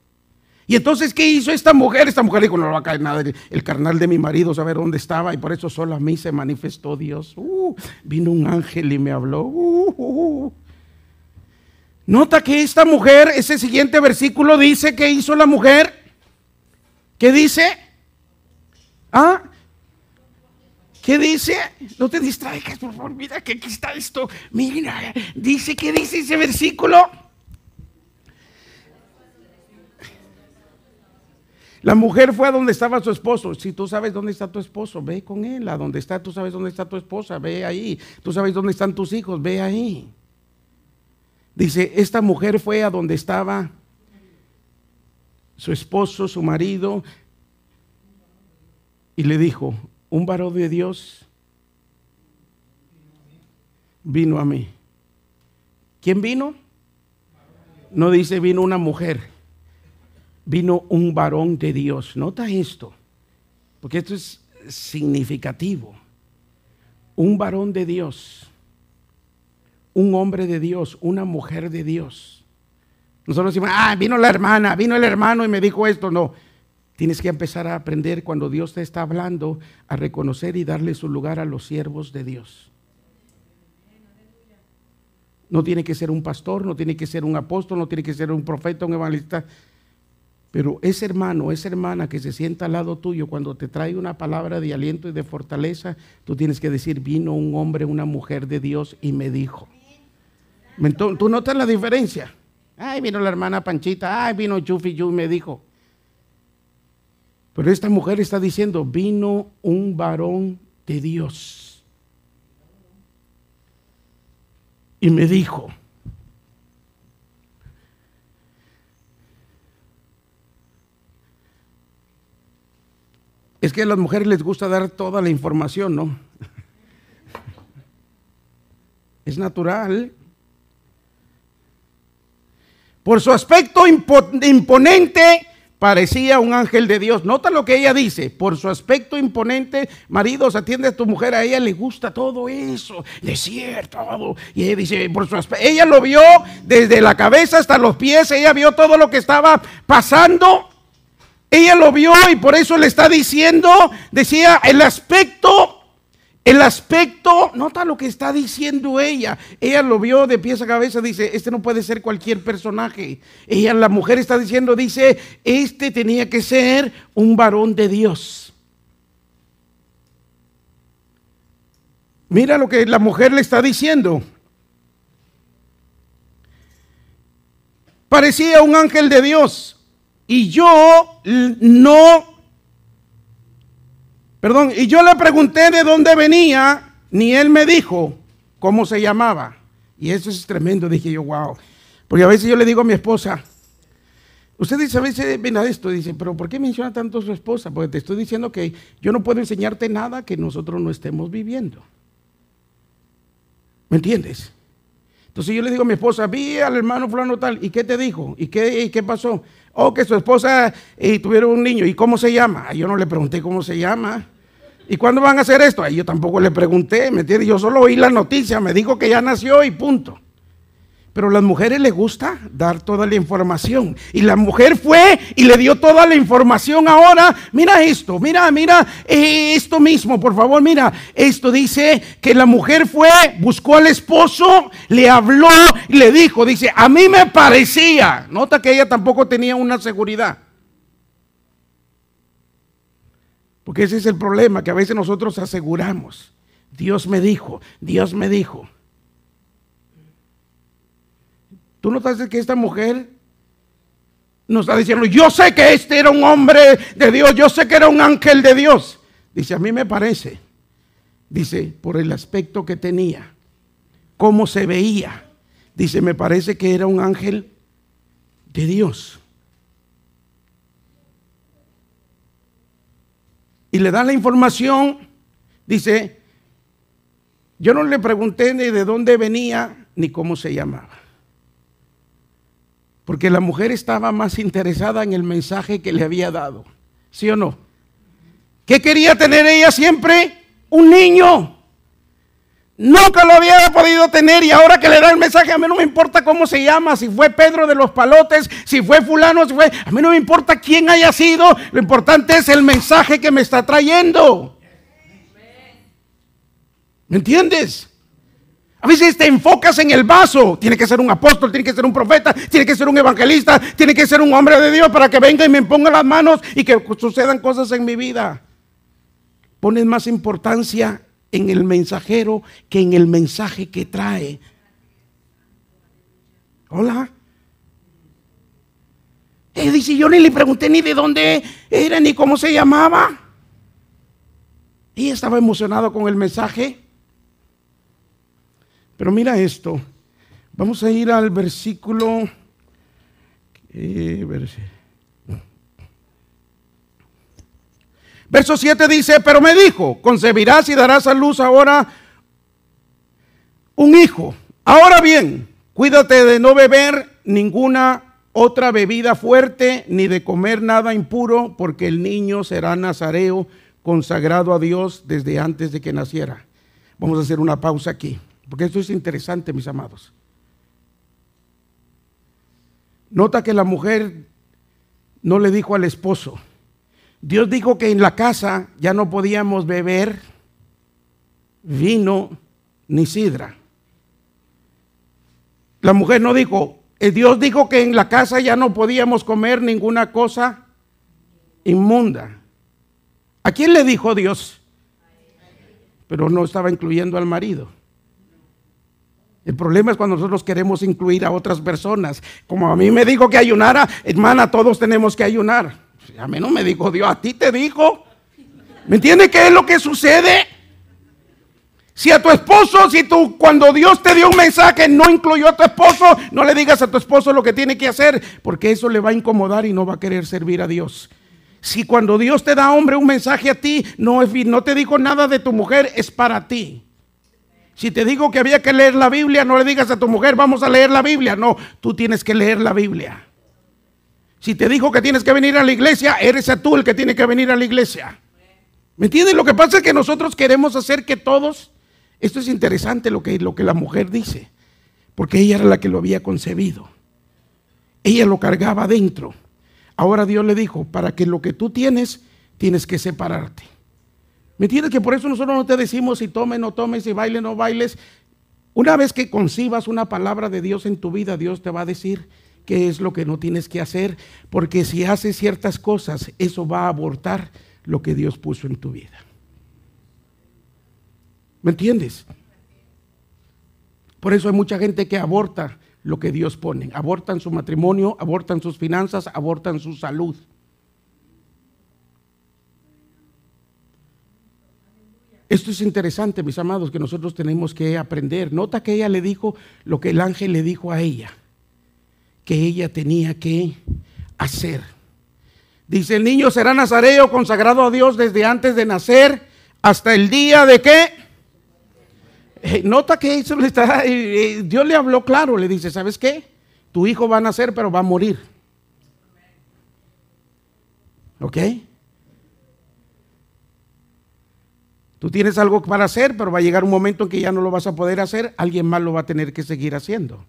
Y entonces, ¿qué hizo esta mujer? Esta mujer dijo, no va a caer nada, el carnal de mi marido, saber dónde estaba, y por eso solo a mí se manifestó Dios. Vino un ángel y me habló. Nota que esta mujer, ese siguiente versículo dice, ¿qué hizo la mujer? ¿Qué dice? ¿Qué dice? No te distraigas, por favor, mira que aquí está esto. Mira, dice, ¿qué dice ese versículo? La mujer fue a donde estaba su esposo. Si tú sabes dónde está tu esposo, ve con él. A donde está, tú sabes dónde está tu esposa, ve ahí. Tú sabes dónde están tus hijos, ve ahí. Dice, esta mujer fue a donde estaba su esposo, su marido, y le dijo, un varón de Dios vino a mí. ¿Quién vino? No dice vino una mujer. Vino un varón de Dios. Nota esto, porque esto es significativo. Un varón de Dios, un hombre de Dios, una mujer de Dios. Nosotros decimos, vino la hermana, vino el hermano y me dijo esto. No, tienes que empezar a aprender cuando Dios te está hablando a reconocer y darle su lugar a los siervos de Dios. No tiene que ser un pastor, no tiene que ser un apóstol, no tiene que ser un profeta, un evangelista. Pero ese hermano, esa hermana que se sienta al lado tuyo cuando te trae una palabra de aliento y de fortaleza, tú tienes que decir, vino un hombre, una mujer de Dios y me dijo. ¿Tú notas la diferencia? Vino la hermana Panchita, vino Chufi y me dijo. Pero esta mujer está diciendo, vino un varón de Dios y me dijo. Es que a las mujeres les gusta dar toda la información, ¿no? Es natural. Por su aspecto imponente, parecía un ángel de Dios. Nota lo que ella dice. Por su aspecto imponente, maridos, atiende a tu mujer, a ella le gusta todo eso, decir todo. Y ella dice, por su aspecto, ella lo vio desde la cabeza hasta los pies, ella vio todo lo que estaba pasando. Ella lo vio y por eso le está diciendo, decía, el aspecto, nota lo que está diciendo ella. Ella lo vio de pies a cabeza, dice, este no puede ser cualquier personaje. La mujer está diciendo, dice, este tenía que ser un varón de Dios. Mira lo que la mujer le está diciendo. Parecía un ángel de Dios. Y yo le pregunté de dónde venía, ni él me dijo cómo se llamaba. Y eso es tremendo, dije yo, wow. Porque a veces yo le digo a mi esposa, usted dice, a veces ven a esto, dice, pero ¿por qué menciona tanto a su esposa? Porque te estoy diciendo que yo no puedo enseñarte nada que nosotros no estemos viviendo. ¿Me entiendes? Entonces yo le digo a mi esposa, vi al hermano fulano tal, ¿y qué te dijo? ¿Y qué pasó? Oh, que su esposa tuvieron un niño. ¿Y cómo se llama? Yo no le pregunté cómo se llama. ¿Y cuándo van a hacer esto? Yo tampoco le pregunté, ¿me entiendes? Yo solo oí la noticia, me dijo que ya nació y punto. Pero a las mujeres les gusta dar toda la información. Y la mujer fue y le dio toda la información ahora. Mira esto, mira esto mismo, por favor, mira. Esto dice que la mujer fue, buscó al esposo, le habló y le dijo, dice, a mí me parecía. Nota que ella tampoco tenía una seguridad. Porque ese es el problema, que a veces nosotros aseguramos. Dios me dijo, Dios me dijo. ¿Tú notaste que esta mujer nos está diciendo, yo sé que este era un hombre de Dios, yo sé que era un ángel de Dios? Dice, a mí me parece, dice, por el aspecto que tenía, cómo se veía, dice, me parece que era un ángel de Dios. Y le dan la información, dice, yo no le pregunté ni de dónde venía, ni cómo se llamaba. Porque la mujer estaba más interesada en el mensaje que le había dado. ¿Sí o no? ¿Qué quería tener ella siempre? Un niño. Nunca lo había podido tener y ahora que le da el mensaje, a mí no me importa cómo se llama, si fue Pedro de los Palotes, si fue fulano, a mí no me importa quién haya sido, lo importante es el mensaje que me está trayendo. ¿Me entiendes? A veces te enfocas en el vaso. Tiene que ser un apóstol, tiene que ser un profeta, tiene que ser un evangelista, tiene que ser un hombre de Dios para que venga y me ponga las manos y que sucedan cosas en mi vida. Pones más importancia en el mensajero que en el mensaje que trae. Hola. Dice, yo ni le pregunté ni de dónde era ni cómo se llamaba. Y estaba emocionado con el mensaje. Pero mira esto, vamos a ir al versículo, verso 7 dice, pero me dijo, concebirás y darás a luz ahora un hijo. Ahora bien, cuídate de no beber ninguna otra bebida fuerte, ni de comer nada impuro, porque el niño será nazareo, consagrado a Dios desde antes de que naciera. Vamos a hacer una pausa aquí. Porque esto es interesante, mis amados. Nota que la mujer no le dijo al esposo. Dios dijo que en la casa ya no podíamos beber vino ni sidra. La mujer no dijo, Dios dijo que en la casa ya no podíamos comer ninguna cosa inmunda. ¿A quién le dijo Dios? Pero no estaba incluyendo al marido. El problema es cuando nosotros queremos incluir a otras personas. Como a mí me dijo que ayunara, hermana, todos tenemos que ayunar. A mí no me dijo Dios, a ti te dijo. ¿Me entiendes qué es lo que sucede? Si a tu esposo, cuando Dios te dio un mensaje no incluyó a tu esposo, no le digas a tu esposo lo que tiene que hacer, porque eso le va a incomodar y no va a querer servir a Dios. Si cuando Dios te da, hombre, un mensaje a ti, no te dijo nada de tu mujer, es para ti. Si te digo que había que leer la Biblia, no le digas a tu mujer, vamos a leer la Biblia. No, tú tienes que leer la Biblia. Si te dijo que tienes que venir a la iglesia, eres tú el que tiene que venir a la iglesia. ¿Me entiendes? Lo que pasa es que nosotros queremos hacer que todos, esto es interesante lo que la mujer dice, porque ella era la que lo había concebido. Ella lo cargaba adentro. Ahora Dios le dijo, para que lo que tú tienes que separarte. ¿Me entiendes? Que por eso nosotros no te decimos si tomes, no tomes, si bailes, no bailes. Una vez que concibas una palabra de Dios en tu vida, Dios te va a decir qué es lo que no tienes que hacer, porque si haces ciertas cosas, eso va a abortar lo que Dios puso en tu vida. ¿Me entiendes? Por eso hay mucha gente que aborta lo que Dios pone. Abortan su matrimonio, abortan sus finanzas, abortan su salud. Esto es interesante, mis amados, que nosotros tenemos que aprender. Nota que ella le dijo lo que el ángel le dijo a ella, que ella tenía que hacer. Dice, el niño será nazareo, consagrado a Dios desde antes de nacer, hasta el día de ¿qué? Nota que eso le está, Dios le habló claro, le dice, ¿sabes qué? Tu hijo va a nacer, pero va a morir. ¿Ok? Tú tienes algo para hacer, pero va a llegar un momento en que ya no lo vas a poder hacer, alguien más lo va a tener que seguir haciendo.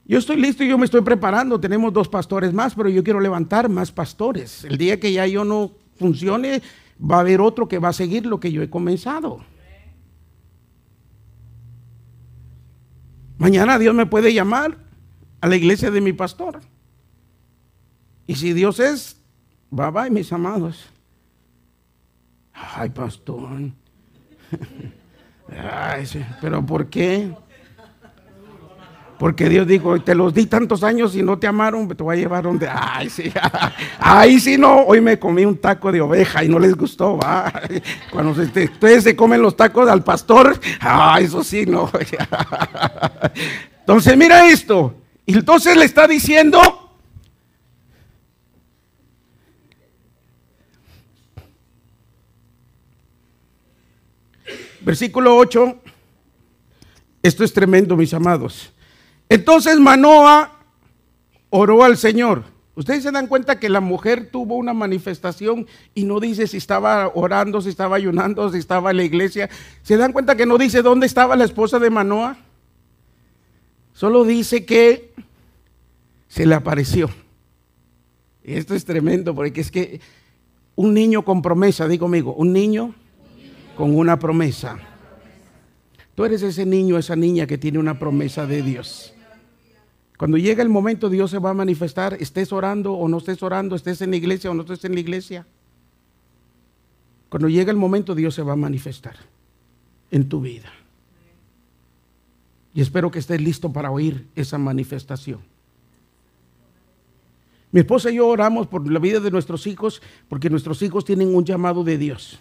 Yo estoy listo y yo me estoy preparando, tenemos 2 pastores más, pero yo quiero levantar más pastores. El día que ya yo no funcione, va a haber otro que va a seguir lo que yo he comenzado. Mañana Dios me puede llamar a la iglesia de mi pastor. Y si Dios es, bye bye, mis amados. Ay, pastor. Ay, sí, pero ¿por qué? Porque Dios dijo, te los di tantos años y no te amaron, te voy a llevar donde. Ay, sí, ay, sí, no. Hoy me comí un taco de oveja y no les gustó, va. Cuando ustedes se comen los tacos al pastor, ay, eso sí, no. Entonces, mira esto. Y entonces le está diciendo, versículo 8, esto es tremendo, mis amados. Entonces Manoa oró al Señor. Ustedes se dan cuenta que la mujer tuvo una manifestación y no dice si estaba orando, si estaba ayunando, si estaba en la iglesia. ¿Se dan cuenta que no dice dónde estaba la esposa de Manoa? Solo dice que se le apareció. Y esto es tremendo porque es que un niño con promesa, digo conmigo, un niño con una promesa. Tú eres ese niño, esa niña que tiene una promesa de Dios. Cuando llega el momento, Dios se va a manifestar, estés orando o no estés orando, estés en la iglesia o no estés en la iglesia. Cuando llega el momento, Dios se va a manifestar en tu vida. Y espero que estés listo para oír esa manifestación. Mi esposa y yo oramos por la vida de nuestros hijos, porque nuestros hijos tienen un llamado de Dios.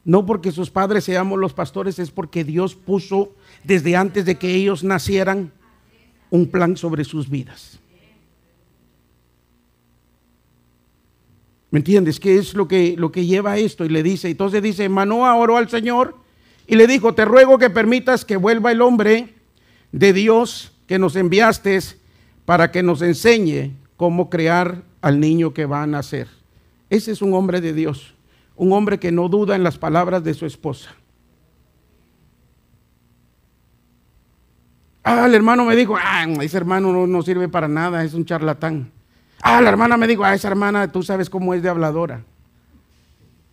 No porque sus padres seamos los pastores, es porque Dios puso desde antes de que ellos nacieran un plan sobre sus vidas. ¿Me entiendes? ¿Qué es lo que lleva esto? Y le dice, entonces dice, Manoa oró al Señor y le dijo, te ruego que permitas que vuelva el hombre de Dios que nos enviaste para que nos enseñe cómo crear al niño que va a nacer. Ese es un hombre de Dios, un hombre que no duda en las palabras de su esposa. El hermano me dijo, ese hermano no sirve para nada, es un charlatán. La hermana me dijo, esa hermana tú sabes cómo es de habladora.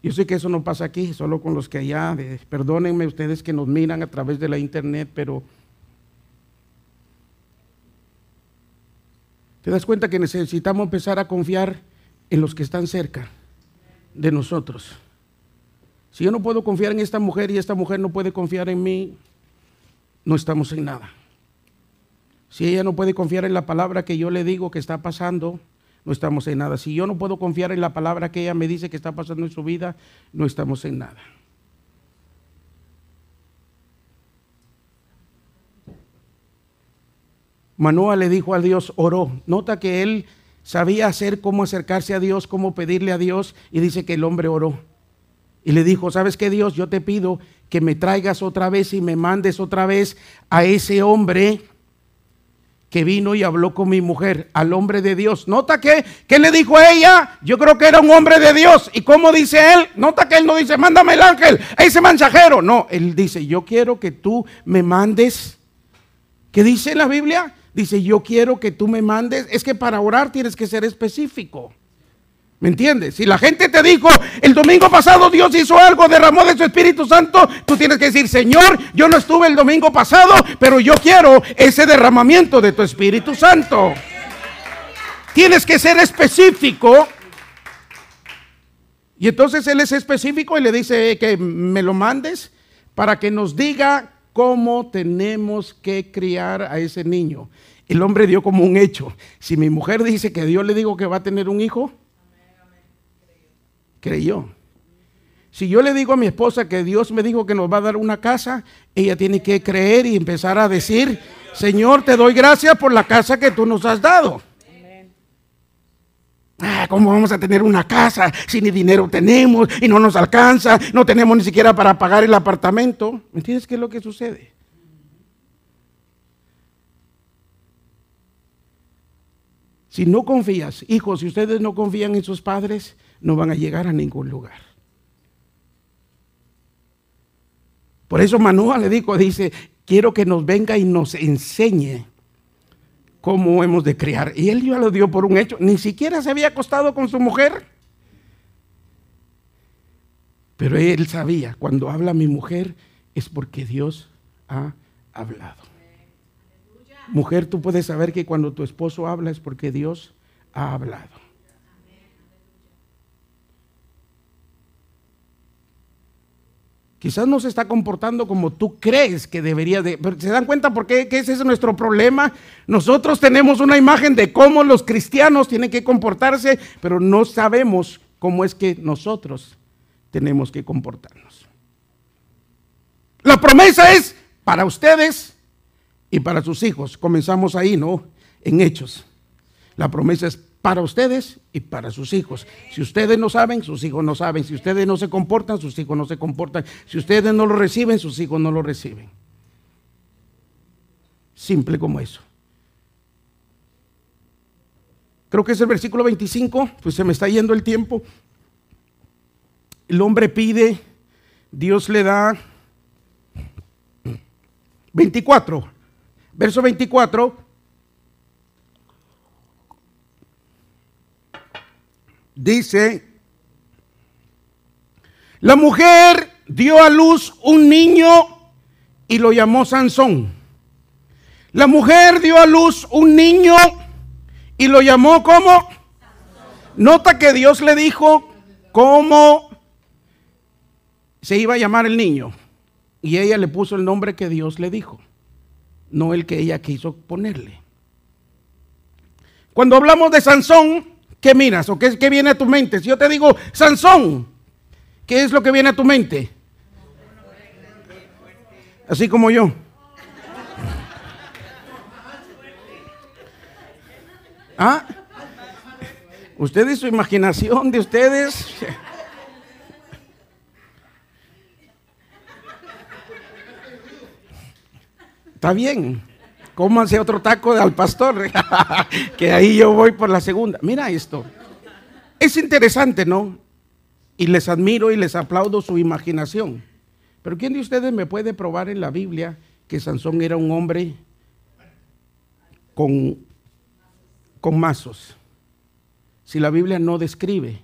Yo sé que eso no pasa aquí, solo con los que allá, perdónenme ustedes que nos miran a través de la internet, pero te das cuenta que necesitamos empezar a confiar en los que están cerca de nosotros. Si yo no puedo confiar en esta mujer y esta mujer no puede confiar en mí, no estamos en nada. Si ella no puede confiar en la palabra que yo le digo que está pasando, no estamos en nada. Si yo no puedo confiar en la palabra que ella me dice que está pasando en su vida, no estamos en nada. Manoa le dijo a Dios, oró. Nota que él sabía hacer cómo acercarse a Dios, cómo pedirle a Dios, y dice que el hombre oró. Y le dijo, ¿sabes qué, Dios? Yo te pido que me traigas otra vez y me mandes otra vez a ese hombre que vino y habló con mi mujer, al hombre de Dios. Nota que, ¿qué le dijo a ella? Yo creo que era un hombre de Dios. ¿Y cómo dice él? Nota que él no dice, mándame el ángel, ese mensajero. No, él dice, yo quiero que tú me mandes. ¿Qué dice la Biblia? Dice, yo quiero que tú me mandes. Es que para orar tienes que ser específico. ¿Me entiendes? Si la gente te dijo, el domingo pasado Dios hizo algo, derramó de su Espíritu Santo, tú tienes que decir, Señor, yo no estuve el domingo pasado, pero yo quiero ese derramamiento de tu Espíritu Santo. Tienes que ser específico. Y entonces él es específico y le dice que me lo mandes para que nos diga cómo tenemos que criar a ese niño. El hombre dio como un hecho. Si mi mujer dice que Dios le dijo que va a tener un hijo, creyó. Si yo le digo a mi esposa que Dios me dijo que nos va a dar una casa, ella tiene que creer y empezar a decir, Señor, te doy gracias por la casa que tú nos has dado. ¿Cómo vamos a tener una casa si ni dinero tenemos y no nos alcanza? No tenemos ni siquiera para pagar el apartamento. ¿Me entiendes qué es lo que sucede? Si no confías, hijos, si ustedes no confían en sus padres, no van a llegar a ningún lugar. Por eso Manoah le dice, quiero que nos venga y nos enseñe cómo hemos de criar. Y él ya lo dio por un hecho. Ni siquiera se había acostado con su mujer. Pero él sabía, cuando habla mi mujer, es porque Dios ha hablado. Mujer, tú puedes saber que cuando tu esposo habla es porque Dios ha hablado. Quizás no se está comportando como tú crees que debería de. Pero ¿se dan cuenta por qué? ¿Qué es ese nuestro problema? Nosotros tenemos una imagen de cómo los cristianos tienen que comportarse, pero no sabemos cómo es que nosotros tenemos que comportarnos. La promesa es para ustedes y para sus hijos. Comenzamos ahí, ¿no? En Hechos. La promesa es para ustedes y para sus hijos. Si ustedes no saben, sus hijos no saben. Si ustedes no se comportan, sus hijos no se comportan. Si ustedes no lo reciben, sus hijos no lo reciben. Simple como eso. Creo que es el versículo 25, pues se me está yendo el tiempo. El hombre pide, Dios le da. 24, verso 24. Dice, la mujer dio a luz un niño y lo llamó Sansón. La mujer dio a luz un niño y lo llamó ¿cómo? Nota que Dios le dijo cómo se iba a llamar el niño. Y ella le puso el nombre que Dios le dijo, no el que ella quiso ponerle. Cuando hablamos de Sansón, ¿qué miras o qué viene a tu mente? Si yo te digo Sansón, ¿qué es lo que viene a tu mente? Así como yo. ¿Ah? Ustedes, su imaginación de ustedes. Está bien. Cómanse otro taco al pastor, que ahí yo voy por la segunda. Mira esto. Es interesante, ¿no? Y les admiro y les aplaudo su imaginación. Pero ¿quién de ustedes me puede probar en la Biblia que Sansón era un hombre con mazos? Si la Biblia no describe.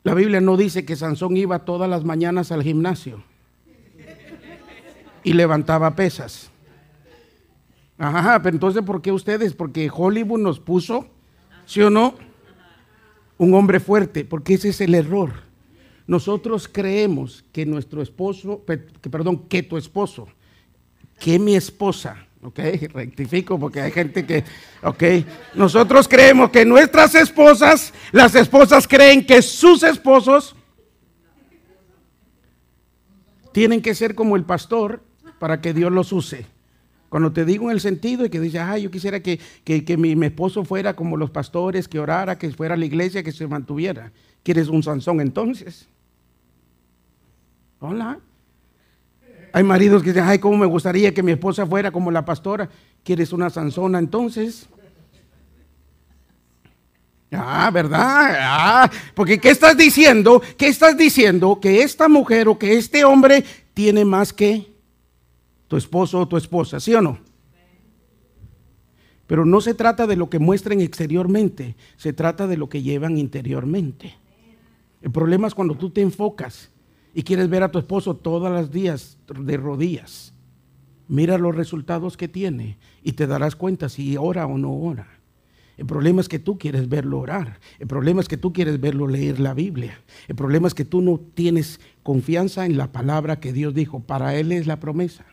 La Biblia no dice que Sansón iba todas las mañanas al gimnasio y levantaba pesas. Ajá, pero entonces ¿por qué ustedes? Porque Hollywood nos puso, ¿sí o no? Un hombre fuerte, porque ese es el error. Nosotros creemos que nuestro esposo, que tu esposo, que mi esposa, ok, rectifico porque hay gente que, ok, nosotros creemos que nuestras esposas, las esposas creen que sus esposos tienen que ser como el pastor para que Dios los use. Cuando te digo en el sentido de que dices, yo quisiera que mi esposo fuera como los pastores, que orara, que fuera a la iglesia, que se mantuviera. ¿Quieres un Sansón entonces? Hola. Hay maridos que dicen, cómo me gustaría que mi esposa fuera como la pastora. ¿Quieres una Sansona entonces? ¿Verdad? Porque ¿qué estás diciendo? ¿Qué estás diciendo? Que esta mujer o que este hombre tiene más que tu esposo o tu esposa, ¿sí o no? Pero no se trata de lo que muestren exteriormente, se trata de lo que llevan interiormente. El problema es cuando tú te enfocas y quieres ver a tu esposo todos los días de rodillas. Mira los resultados que tiene y te darás cuenta si ora o no ora. El problema es que tú quieres verlo orar. El problema es que tú quieres verlo leer la Biblia. El problema es que tú no tienes confianza en la palabra que Dios dijo. Para él es la promesa.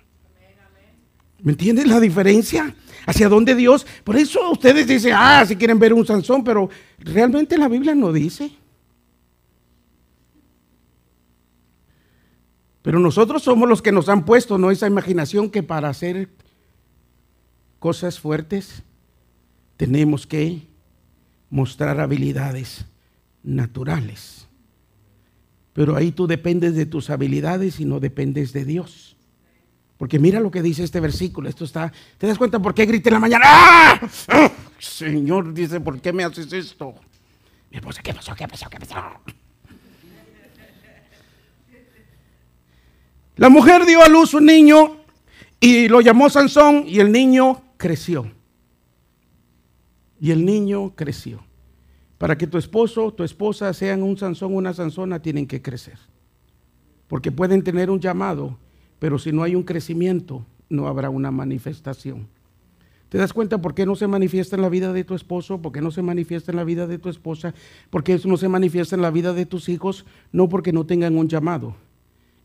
¿Me entiendes la diferencia? ¿Hacia dónde Dios? Por eso ustedes dicen, si quieren ver un Sansón, pero realmente la Biblia no dice. Pero nosotros somos los que nos han puesto, ¿no? Esa imaginación que para hacer cosas fuertes tenemos que mostrar habilidades naturales. Pero ahí tú dependes de tus habilidades y no dependes de Dios. Porque mira lo que dice este versículo. Esto está, ¿te das cuenta por qué grité en la mañana? ¡Ah! ¡Ah! Señor, dice, ¿por qué me haces esto? Mi esposa, ¿qué pasó? ¿Qué pasó? ¿Qué pasó? La mujer dio a luz un niño y lo llamó Sansón, y el niño creció. Y el niño creció. Para que tu esposo, tu esposa sean un Sansón, una Sansona, tienen que crecer. Porque pueden tener un llamado, pero si no hay un crecimiento, no habrá una manifestación. ¿Te das cuenta por qué no se manifiesta en la vida de tu esposo? ¿Por qué no se manifiesta en la vida de tu esposa? ¿Por qué eso no se manifiesta en la vida de tus hijos? No porque no tengan un llamado,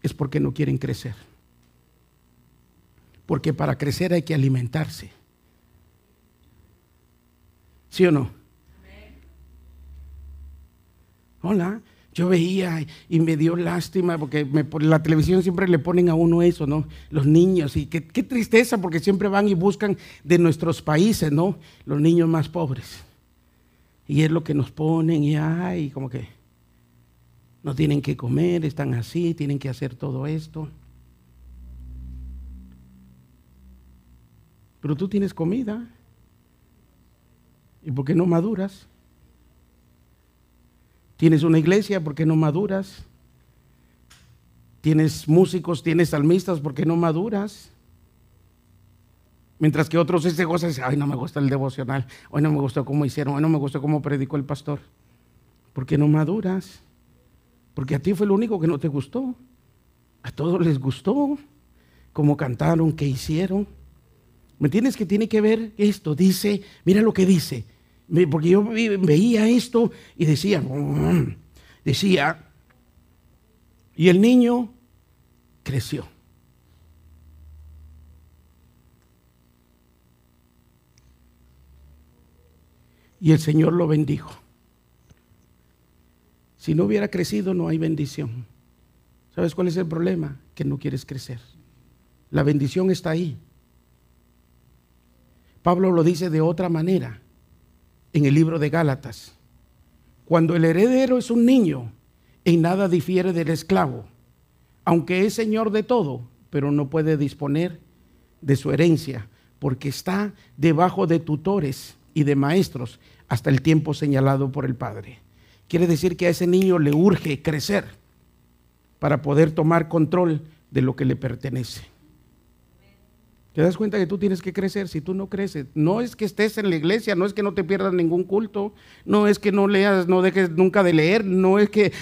es porque no quieren crecer. Porque para crecer hay que alimentarse. ¿Sí o no? Hola. Yo veía y me dio lástima porque por la televisión siempre le ponen a uno eso, ¿no? Los niños, y qué tristeza, porque siempre van y buscan de nuestros países, ¿no? Los niños más pobres. Y es lo que nos ponen, y ay, como que no tienen que comer, están así, tienen que hacer todo esto. Pero tú tienes comida. ¿Y por qué no maduras? Tienes una iglesia, ¿por qué no maduras? Tienes músicos, tienes salmistas, ¿por qué no maduras? Mientras que otros se gozan, ay, no me gusta el devocional, hoy no me gustó cómo hicieron, hoy no me gustó cómo predicó el pastor. ¿Por qué no maduras? Porque a ti fue lo único que no te gustó. A todos les gustó cómo cantaron, qué hicieron. ¿Me entiendes? Que tiene que ver esto. Dice, mira lo que dice. Porque yo veía esto y decía, y el niño creció. Y el Señor lo bendijo. Si no hubiera crecido, no hay bendición. ¿Sabes cuál es el problema? Que no quieres crecer. La bendición está ahí. Pablo lo dice de otra manera en el libro de Gálatas. Cuando el heredero es un niño, en nada difiere del esclavo, aunque es señor de todo, pero no puede disponer de su herencia, porque está debajo de tutores y de maestros hasta el tiempo señalado por el Padre. Quiere decir que a ese niño le urge crecer para poder tomar control de lo que le pertenece. ¿Te das cuenta que tú tienes que crecer? Si tú no creces, no es que estés en la iglesia, no es que no te pierdas ningún culto, no es que no leas, no dejes nunca de leer, no es que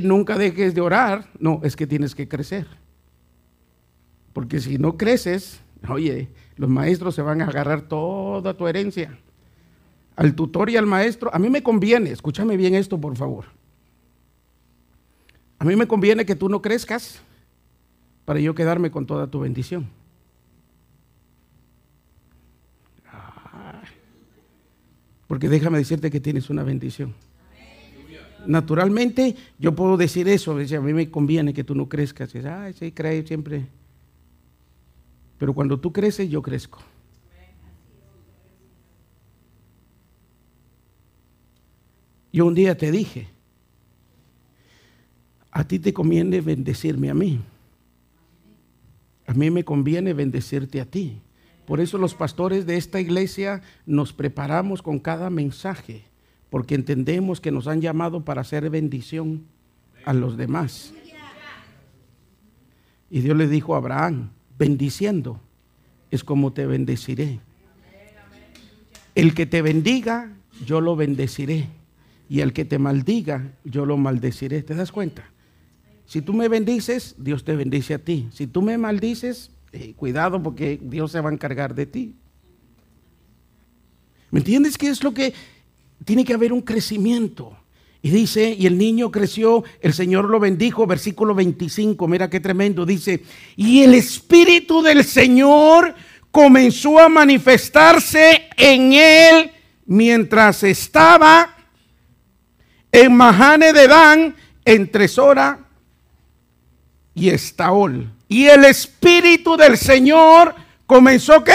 nunca dejes de orar, no, es que tienes que crecer. Porque si no creces, oye, los maestros se van a agarrar toda tu herencia. Al tutor y al maestro, a mí me conviene, escúchame bien esto por favor. A mí me conviene que tú no crezcas para yo quedarme con toda tu bendición. Porque déjame decirte que tienes una bendición. Naturalmente yo puedo decir eso, a mí me conviene que tú no crezcas. Ay, sí, cree siempre. Pero cuando tú creces, yo crezco. Yo un día te dije, a ti te conviene bendecirme a mí. A mí me conviene bendecirte a ti. Por eso los pastores de esta iglesia nos preparamos con cada mensaje, porque entendemos que nos han llamado para hacer bendición a los demás. Y Dios le dijo a Abraham, bendiciendo es como te bendeciré. El que te bendiga, yo lo bendeciré. Y el que te maldiga, yo lo maldeciré. ¿Te das cuenta? Si tú me bendices, Dios te bendice a ti. Si tú me maldices, cuidado, porque Dios se va a encargar de ti. ¿Me entiendes qué es lo que tiene que haber? Un crecimiento. Y dice, y el niño creció, el Señor lo bendijo, versículo 25, mira qué tremendo, dice, y el Espíritu del Señor comenzó a manifestarse en él mientras estaba en Mahane de Dan, entre Sora y Estaol. Y el Espíritu del Señor comenzó ¿qué?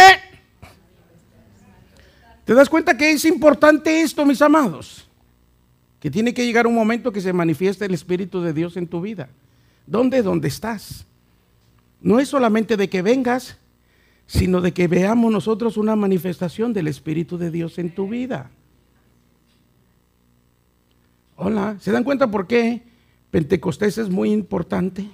¿Te das cuenta que es importante esto, mis amados? Que tiene que llegar un momento que se manifieste el Espíritu de Dios en tu vida. ¿Dónde? Donde estás. No es solamente de que vengas, sino de que veamos nosotros una manifestación del Espíritu de Dios en tu vida. Hola, ¿se dan cuenta por qué Pentecostés es muy importante?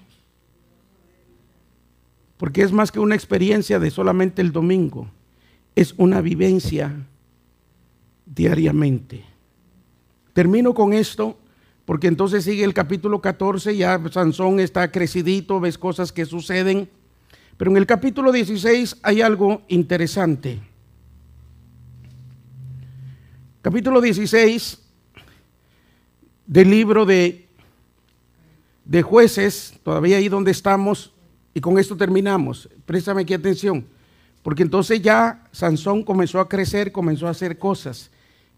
Porque es más que una experiencia de solamente el domingo, es una vivencia diariamente. Termino con esto, porque entonces sigue el capítulo 14, ya Sansón está crecidito, ves cosas que suceden, pero en el capítulo 16 hay algo interesante. Capítulo 16 del libro de Jueces, todavía ahí donde estamos, y con esto terminamos. Préstame aquí atención, porque entonces ya Sansón comenzó a crecer, comenzó a hacer cosas,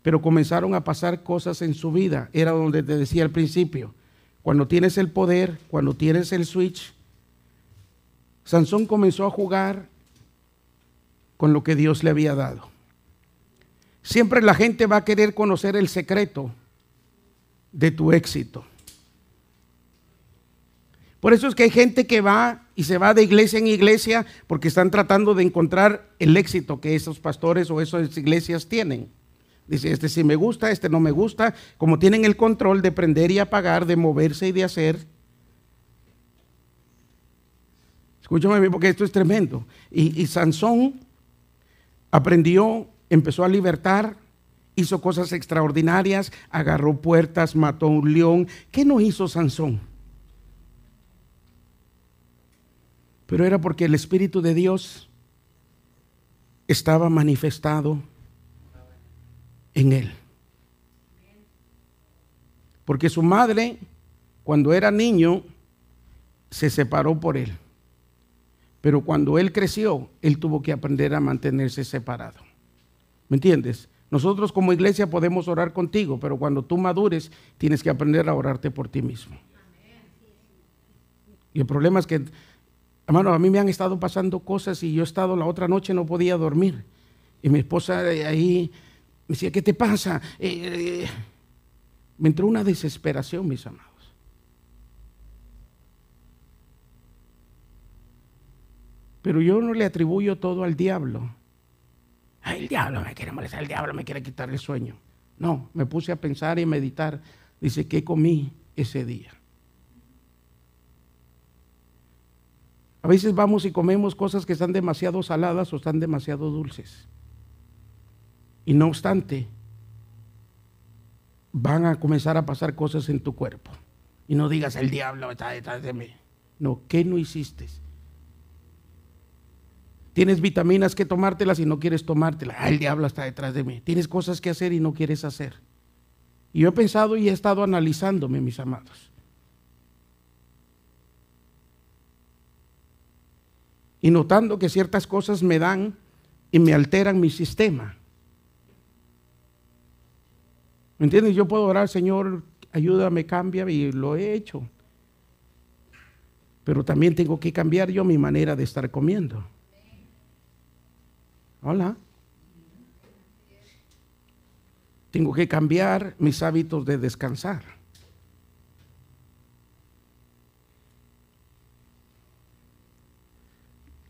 pero comenzaron a pasar cosas en su vida. Era donde te decía al principio, cuando tienes el poder, cuando tienes el switch, Sansón comenzó a jugar con lo que Dios le había dado. Siempre la gente va a querer conocer el secreto de tu éxito. Por eso es que hay gente que va y se va de iglesia en iglesia porque están tratando de encontrar el éxito que esos pastores o esas iglesias tienen. Dice, este sí me gusta, este no me gusta. Como tienen el control de prender y apagar, de moverse y de hacer. Escúchame porque esto es tremendo. Y Sansón aprendió, empezó a libertar, hizo cosas extraordinarias, agarró puertas, mató a un león. ¿Qué no hizo Sansón? Pero era porque el Espíritu de Dios estaba manifestado en él. Porque su madre, cuando era niño, se separó por él. Pero cuando él creció, él tuvo que aprender a mantenerse separado. ¿Me entiendes? Nosotros como iglesia podemos orar contigo, pero cuando tú madures, tienes que aprender a orarte por ti mismo. Y el problema es que, hermano, a mí me han estado pasando cosas y yo he estado la otra noche, no podía dormir. Y mi esposa ahí me decía, ¿qué te pasa? Me entró una desesperación, mis amados. Pero yo no le atribuyo todo al diablo. Ay, el diablo me quiere molestar, el diablo me quiere quitar el sueño. No, me puse a pensar y meditar. Dice, ¿qué comí ese día? A veces vamos y comemos cosas que están demasiado saladas o están demasiado dulces. Y no obstante, van a comenzar a pasar cosas en tu cuerpo. Y no digas, el diablo está detrás de mí. No, ¿qué no hiciste? Tienes vitaminas que tomártelas y no quieres tomártelas. El diablo está detrás de mí. Tienes cosas que hacer y no quieres hacer. Y yo he pensado y he estado analizándome, mis amados. Y notando que ciertas cosas me dan y me alteran mi sistema. ¿Me entiendes? Yo puedo orar, Señor, ayúdame, cambia, y lo he hecho. Pero también tengo que cambiar yo mi manera de estar comiendo. Hola. Tengo que cambiar mis hábitos de descansar.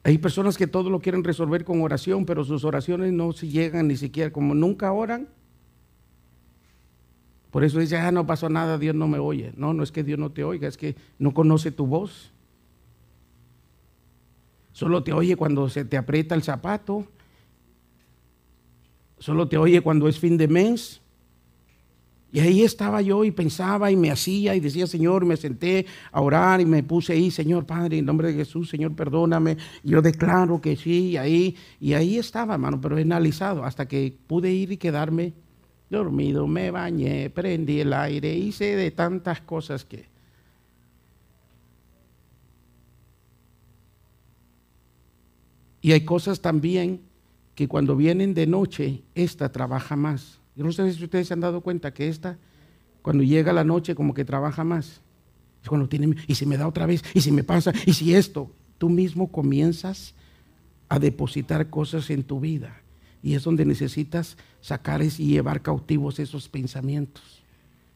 Hay personas que todo lo quieren resolver con oración, pero sus oraciones no se llegan ni siquiera, como nunca oran. Por eso dice, no pasó nada, Dios no me oye. No, no es que Dios no te oiga, es que no conoce tu voz. Solo te oye cuando se te aprieta el zapato. Solo te oye cuando es fin de mes. Y ahí estaba yo y pensaba y me hacía y decía, Señor, me senté a orar y me puse ahí, Señor Padre, en nombre de Jesús, Señor, perdóname. Yo declaro que sí, y ahí estaba, hermano, pero he analizado hasta que pude ir y quedarme dormido, me bañé, prendí el aire, hice de tantas cosas que... Y hay cosas también que cuando vienen de noche, esta trabaja más. Yo no sé si ustedes se han dado cuenta que esta, cuando llega la noche, como que trabaja más. Es cuando tiene, y si me da otra vez, y si me pasa, y si esto, tú mismo comienzas a depositar cosas en tu vida. Y es donde necesitas sacar y llevar cautivos esos pensamientos.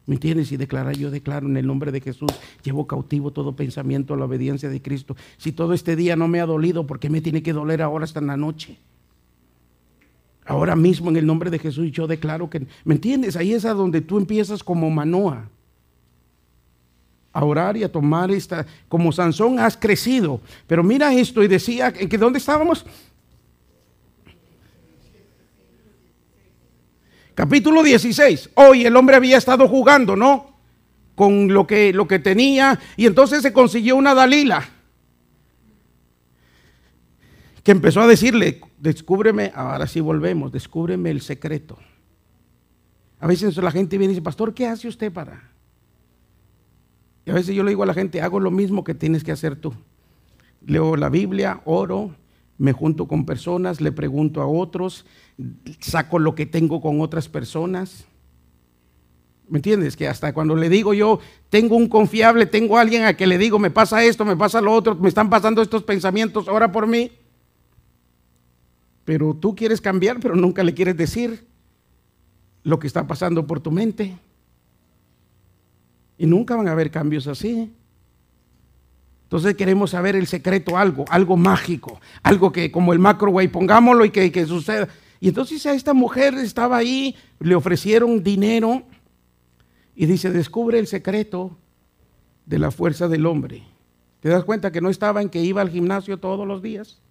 ¿Me entiendes? Y declarar, yo declaro en el nombre de Jesús, llevo cautivo todo pensamiento a la obediencia de Cristo. Si todo este día no me ha dolido, ¿por qué me tiene que doler ahora hasta en la noche? Ahora mismo en el nombre de Jesús yo declaro que, ¿me entiendes? Ahí es a donde tú empiezas como Manoa a orar y a tomar como Sansón has crecido. Pero mira esto, y decía, que ¿dónde estábamos? Capítulo 16. Hoy el hombre había estado jugando, ¿no? Con lo que tenía, y entonces se consiguió una Dalila que empezó a decirle, descúbreme, ahora sí volvemos, descúbreme el secreto. A veces la gente viene y dice, pastor, ¿qué hace usted para? Y a veces yo le digo a la gente, hago lo mismo que tienes que hacer tú. Leo la Biblia, oro, me junto con personas, le pregunto a otros, saco lo que tengo con otras personas. ¿Me entiendes? Que hasta cuando le digo yo, tengo un confiable, tengo alguien a que le digo, me pasa esto, me pasa lo otro, me están pasando estos pensamientos, ora por mí. Pero tú quieres cambiar, pero nunca le quieres decir lo que está pasando por tu mente. Y nunca van a haber cambios así. Entonces queremos saber el secreto, algo mágico, algo que como el microwave, pongámoslo y que suceda. Y entonces a esta mujer estaba ahí, le ofrecieron dinero y dice, descubre el secreto de la fuerza del hombre. ¿Te das cuenta que no estaba en que iba al gimnasio todos los días?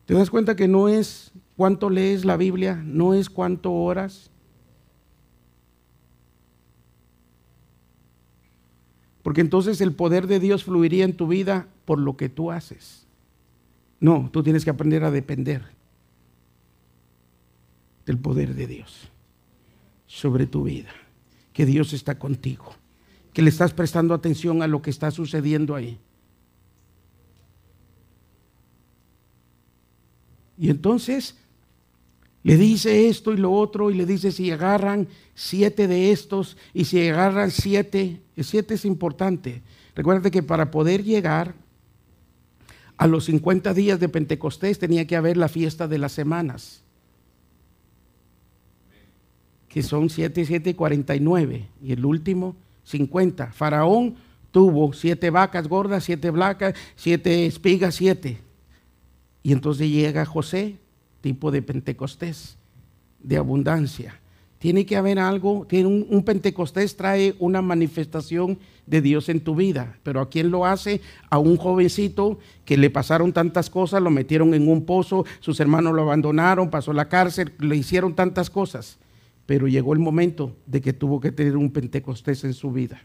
¿Te das cuenta que no es cuánto lees la Biblia, no es cuánto oras? Porque entonces el poder de Dios fluiría en tu vida por lo que tú haces. No, tú tienes que aprender a depender del poder de Dios sobre tu vida. Que Dios está contigo, que le estás prestando atención a lo que está sucediendo ahí. Y entonces le dice esto y lo otro, y le dice si agarran 7 de estos, y si agarran 7, el 7 es importante. Recuerda que para poder llegar a los 50 días de Pentecostés tenía que haber la fiesta de las semanas, que son 7, 7, 49, y el último 50. Faraón tuvo 7 vacas gordas, 7 blancas, 7 espigas, 7. Y entonces llega José, tipo de Pentecostés, de abundancia. Tiene que haber algo, un Pentecostés trae una manifestación de Dios en tu vida. Pero ¿a quién lo hace? A un jovencito que le pasaron tantas cosas, lo metieron en un pozo, sus hermanos lo abandonaron, pasó a la cárcel, le hicieron tantas cosas. Pero llegó el momento de que tuvo que tener un Pentecostés en su vida.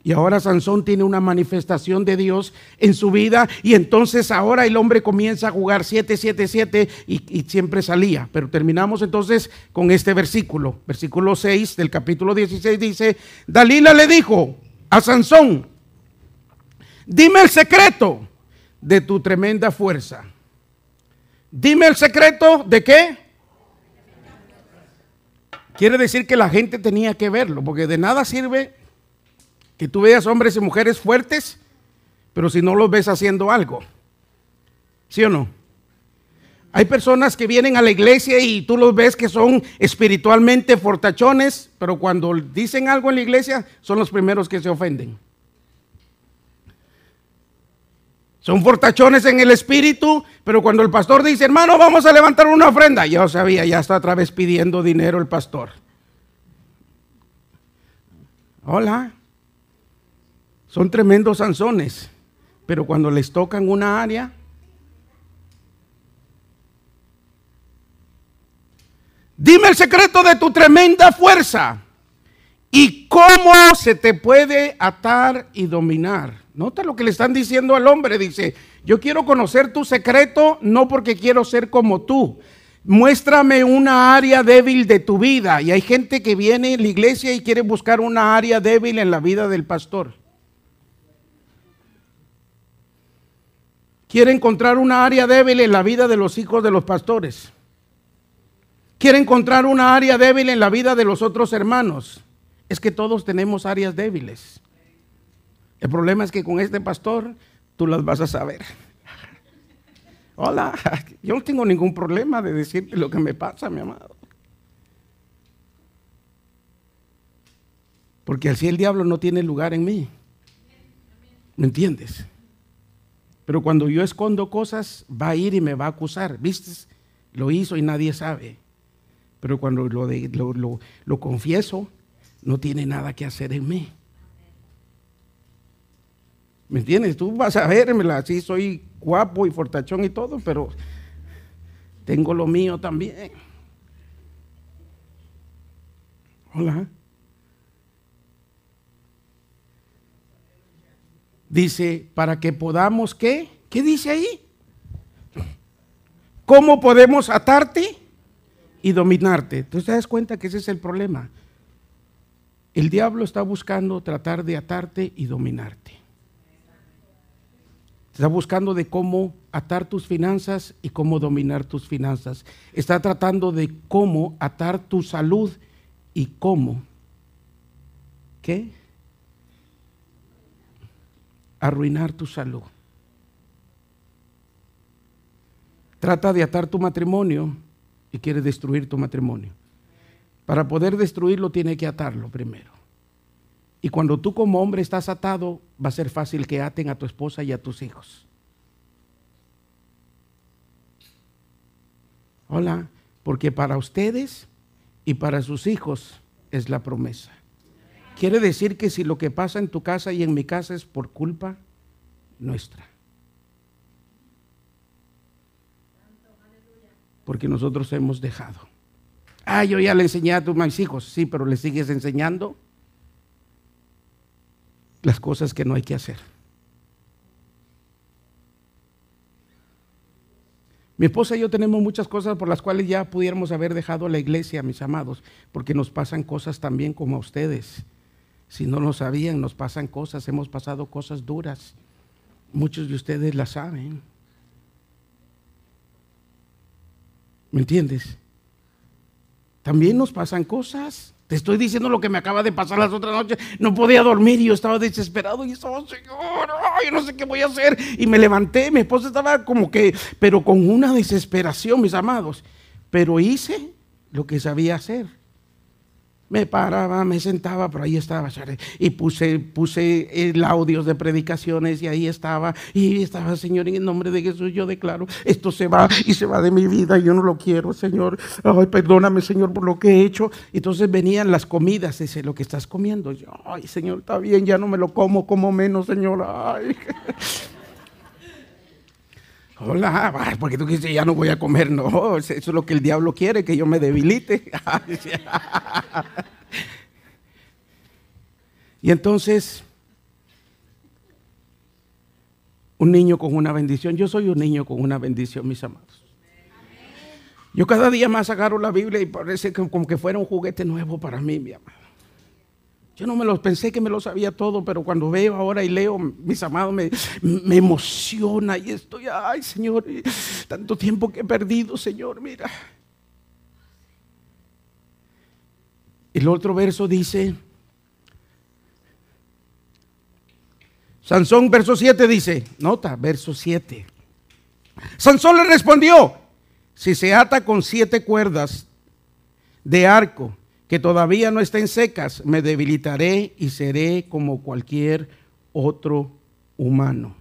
Y ahora Sansón tiene una manifestación de Dios en su vida, y entonces ahora el hombre comienza a jugar 7, 7, 7 y siempre salía. Pero terminamos entonces con este versículo. Versículo 6 del capítulo 16 dice, Dalila le dijo a Sansón, dime el secreto de tu tremenda fuerza. Dime el secreto de qué. Quiere decir que la gente tenía que verlo, porque de nada sirve que tú veas hombres y mujeres fuertes, pero si no los ves haciendo algo. ¿Sí o no? Hay personas que vienen a la iglesia y tú los ves que son espiritualmente fortachones, pero cuando dicen algo en la iglesia son los primeros que se ofenden. Son fortachones en el espíritu, pero cuando el pastor dice, hermano, vamos a levantar una ofrenda, yo sabía, ya está otra vez pidiendo dinero el pastor. Hola. Son tremendos Sansones, pero cuando les tocan una área, dime el secreto de tu tremenda fuerza y cómo se te puede atar y dominar. Nota lo que le están diciendo al hombre, dice, yo quiero conocer tu secreto, no porque quiero ser como tú. Muéstrame una área débil de tu vida. Y hay gente que viene a la iglesia y quiere buscar una área débil en la vida del pastor. Quiere encontrar una área débil en la vida de los hijos de los pastores. Quiere encontrar una área débil en la vida de los otros hermanos. Es que todos tenemos áreas débiles. El problema es que con este pastor tú las vas a saber. Hola, yo no tengo ningún problema de decirte lo que me pasa, mi amado. Porque así el diablo no tiene lugar en mí. ¿Me entiendes? Pero cuando yo escondo cosas, va a ir y me va a acusar. ¿Viste? Lo hizo y nadie sabe. Pero cuando lo confieso, no tiene nada que hacer en mí. ¿Me entiendes? Tú vas a vérmela, sí soy guapo y fortachón y todo, pero tengo lo mío también. Hola. Dice, para que podamos, ¿qué? ¿Qué dice ahí? ¿Cómo podemos atarte y dominarte? ¿Tú te das cuenta que ese es el problema? El diablo está buscando tratar de atarte y dominarte. Está buscando de cómo atar tus finanzas y cómo dominar tus finanzas. Está tratando de cómo atar tu salud y cómo, ¿qué? Arruinar tu salud. Trata de atar tu matrimonio y quiere destruir tu matrimonio. Para poder destruirlo tiene que atarlo primero. Y cuando tú como hombre estás atado, va a ser fácil que aten a tu esposa y a tus hijos. Hola, porque para ustedes y para sus hijos es la promesa. Quiere decir que si lo que pasa en tu casa y en mi casa es por culpa nuestra. Porque nosotros hemos dejado. Yo ya le enseñé a mis hijos. Sí, pero le sigues enseñando las cosas que no hay que hacer. Mi esposa y yo tenemos muchas cosas por las cuales ya pudiéramos haber dejado la iglesia, mis amados, porque nos pasan cosas también como a ustedes. Si no lo sabían, nos pasan cosas, hemos pasado cosas duras. Muchos de ustedes las saben. ¿Me entiendes? También nos pasan cosas. Te estoy diciendo lo que me acaba de pasar las otras noches. No podía dormir y yo estaba desesperado y estaba, Señor, yo no sé qué voy a hacer. Y me levanté, mi esposa estaba como que, pero con una desesperación, mis amados. Pero hice lo que sabía hacer. Me paraba, me sentaba, pero ahí estaba. Y puse el audio de predicaciones y ahí estaba. Y estaba, Señor, en el nombre de Jesús, yo declaro, esto se va y se va de mi vida. Yo no lo quiero, Señor. Ay, perdóname, Señor, por lo que he hecho. Entonces venían las comidas, dice, lo que estás comiendo. Yo, ay, Señor, está bien, ya no me lo como menos, Señor. Ay. Hola, porque tú dices, ya no voy a comer. No, eso es lo que el diablo quiere, que yo me debilite. Y entonces, un niño con una bendición. Yo soy un niño con una bendición, mis amados. Yo cada día más agarro la Biblia y parece como que fuera un juguete nuevo para mí, mi amado. Yo no me lo pensé que me lo sabía todo, pero cuando veo ahora y leo, mis amados, me emociona y estoy, ay, Señor, tanto tiempo que he perdido, Señor, mira. El otro verso dice, Sansón, verso 7 dice, nota, verso 7. Sansón le respondió, si se ata con 7 cuerdas de arco, que todavía no estén secas, me debilitaré y seré como cualquier otro humano.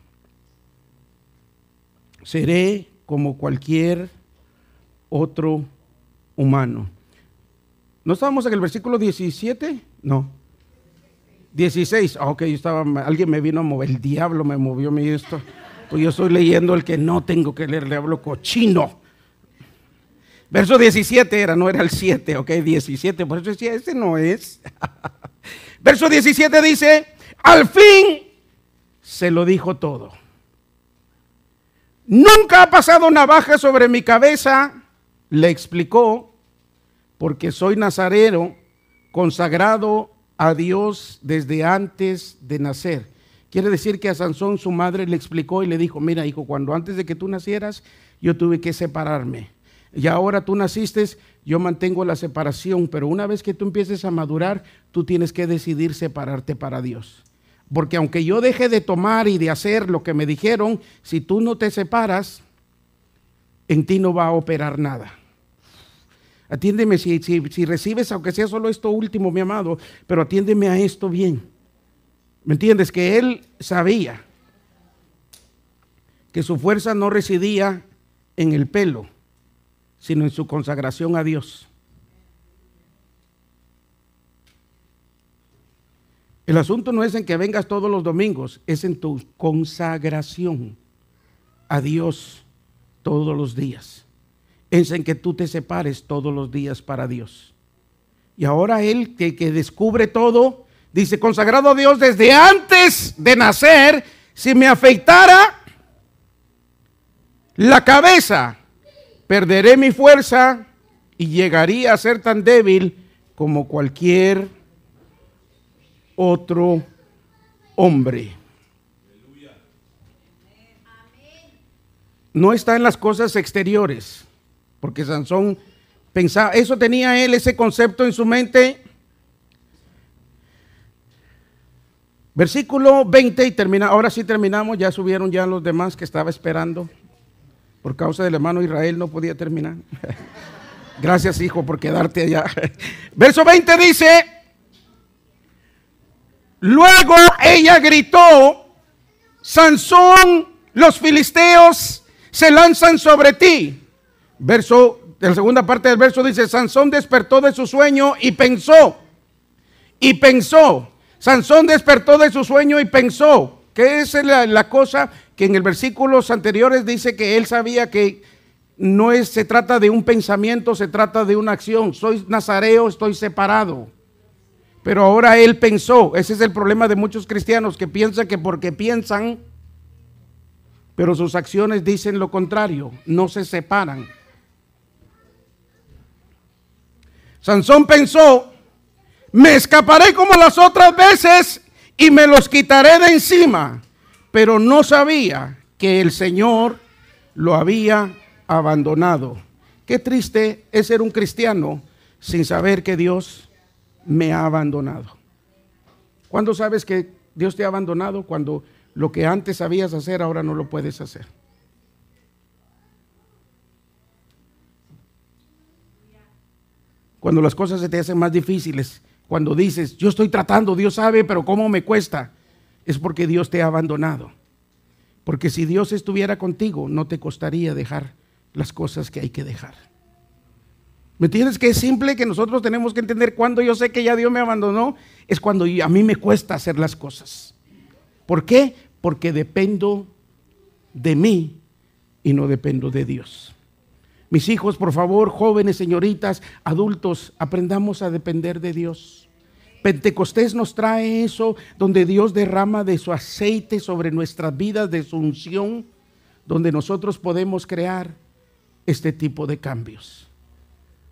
Seré como cualquier otro humano. ¿No estábamos en el versículo 17? No. 16. Ok, alguien me vino a mover, el diablo me movió esto. Pues yo estoy leyendo el que no tengo que leer, le hablo cochino. Verso 17 no era el 7, ok, 17, por eso decía, ese no es. Verso 17 dice, al fin se lo dijo todo. Nunca ha pasado navaja sobre mi cabeza, le explicó, porque soy nazareno, consagrado a Dios desde antes de nacer. Quiere decir que a Sansón su madre le explicó y le dijo, mira hijo, cuando antes de que tú nacieras, yo tuve que separarme. Y ahora tú naciste, yo mantengo la separación, pero una vez que tú empieces a madurar, tú tienes que decidir separarte para Dios. Porque aunque yo deje de tomar y de hacer lo que me dijeron, si tú no te separas, en ti no va a operar nada. Atiéndeme si recibes, aunque sea solo esto último, mi amado, pero atiéndeme a esto bien. ¿Me entiendes? Que él sabía que su fuerza no residía en el pelo, sino en su consagración a Dios. El asunto no es en que vengas todos los domingos, es en tu consagración a Dios todos los días. Es en que tú te separes todos los días para Dios. Y ahora él que descubre todo, dice, consagrado a Dios desde antes de nacer, si me afeitara la cabeza, perderé mi fuerza y llegaría a ser tan débil como cualquier otro hombre. No está en las cosas exteriores, porque Sansón pensaba, eso tenía él, ese concepto en su mente. Versículo 20 y termina, ahora sí terminamos, ya subieron ya los demás que estaba esperando. Por causa del hermano Israel no podía terminar. Gracias, hijo, por quedarte allá. Verso 20 dice, luego ella gritó, Sansón, los filisteos se lanzan sobre ti. La segunda parte del verso dice, Sansón despertó de su sueño y pensó. Sansón despertó de su sueño y pensó. ¿Qué es la cosa? Que en el versículos anteriores dice que él sabía que no se trata de un pensamiento, se trata de una acción. Soy nazareo, estoy separado. Pero ahora él pensó. Ese es el problema de muchos cristianos que piensan que porque piensan, pero sus acciones dicen lo contrario, no se separan. Sansón pensó, me escaparé como las otras veces y me los quitaré de encima, pero no sabía que el Señor lo había abandonado. Qué triste es ser un cristiano sin saber que Dios me ha abandonado. ¿Cuándo sabes que Dios te ha abandonado? Cuando lo que antes sabías hacer ahora no lo puedes hacer. Cuando las cosas se te hacen más difíciles, cuando dices, yo estoy tratando, Dios sabe, pero cómo me cuesta, es porque Dios te ha abandonado. Porque si Dios estuviera contigo, no te costaría dejar las cosas que hay que dejar. ¿Me entiendes? Que es simple, que nosotros tenemos que entender cuando yo sé que ya Dios me abandonó, es cuando a mí me cuesta hacer las cosas. ¿Por qué? Porque dependo de mí y no dependo de Dios. Mis hijos, por favor, jóvenes, señoritas, adultos, aprendamos a depender de Dios. Pentecostés nos trae eso, donde Dios derrama de su aceite sobre nuestras vidas, de su unción, donde nosotros podemos crear este tipo de cambios.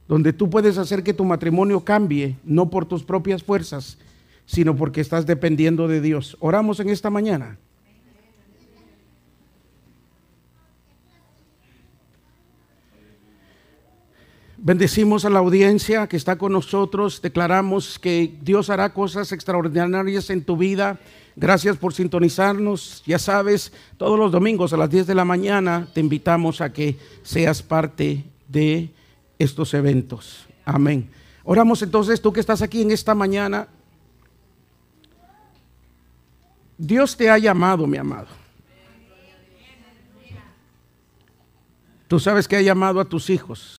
Donde tú puedes hacer que tu matrimonio cambie, no por tus propias fuerzas, sino porque estás dependiendo de Dios. Oramos en esta mañana. Bendecimos a la audiencia que está con nosotros. Declaramos que Dios hará cosas extraordinarias en tu vida. Gracias por sintonizarnos. Ya sabes, todos los domingos a las 10 de la mañana te invitamos a que seas parte de estos eventos. Amén. Oramos entonces, tú que estás aquí en esta mañana. Dios te ha llamado, mi amado. Tú sabes que ha llamado a tus hijos.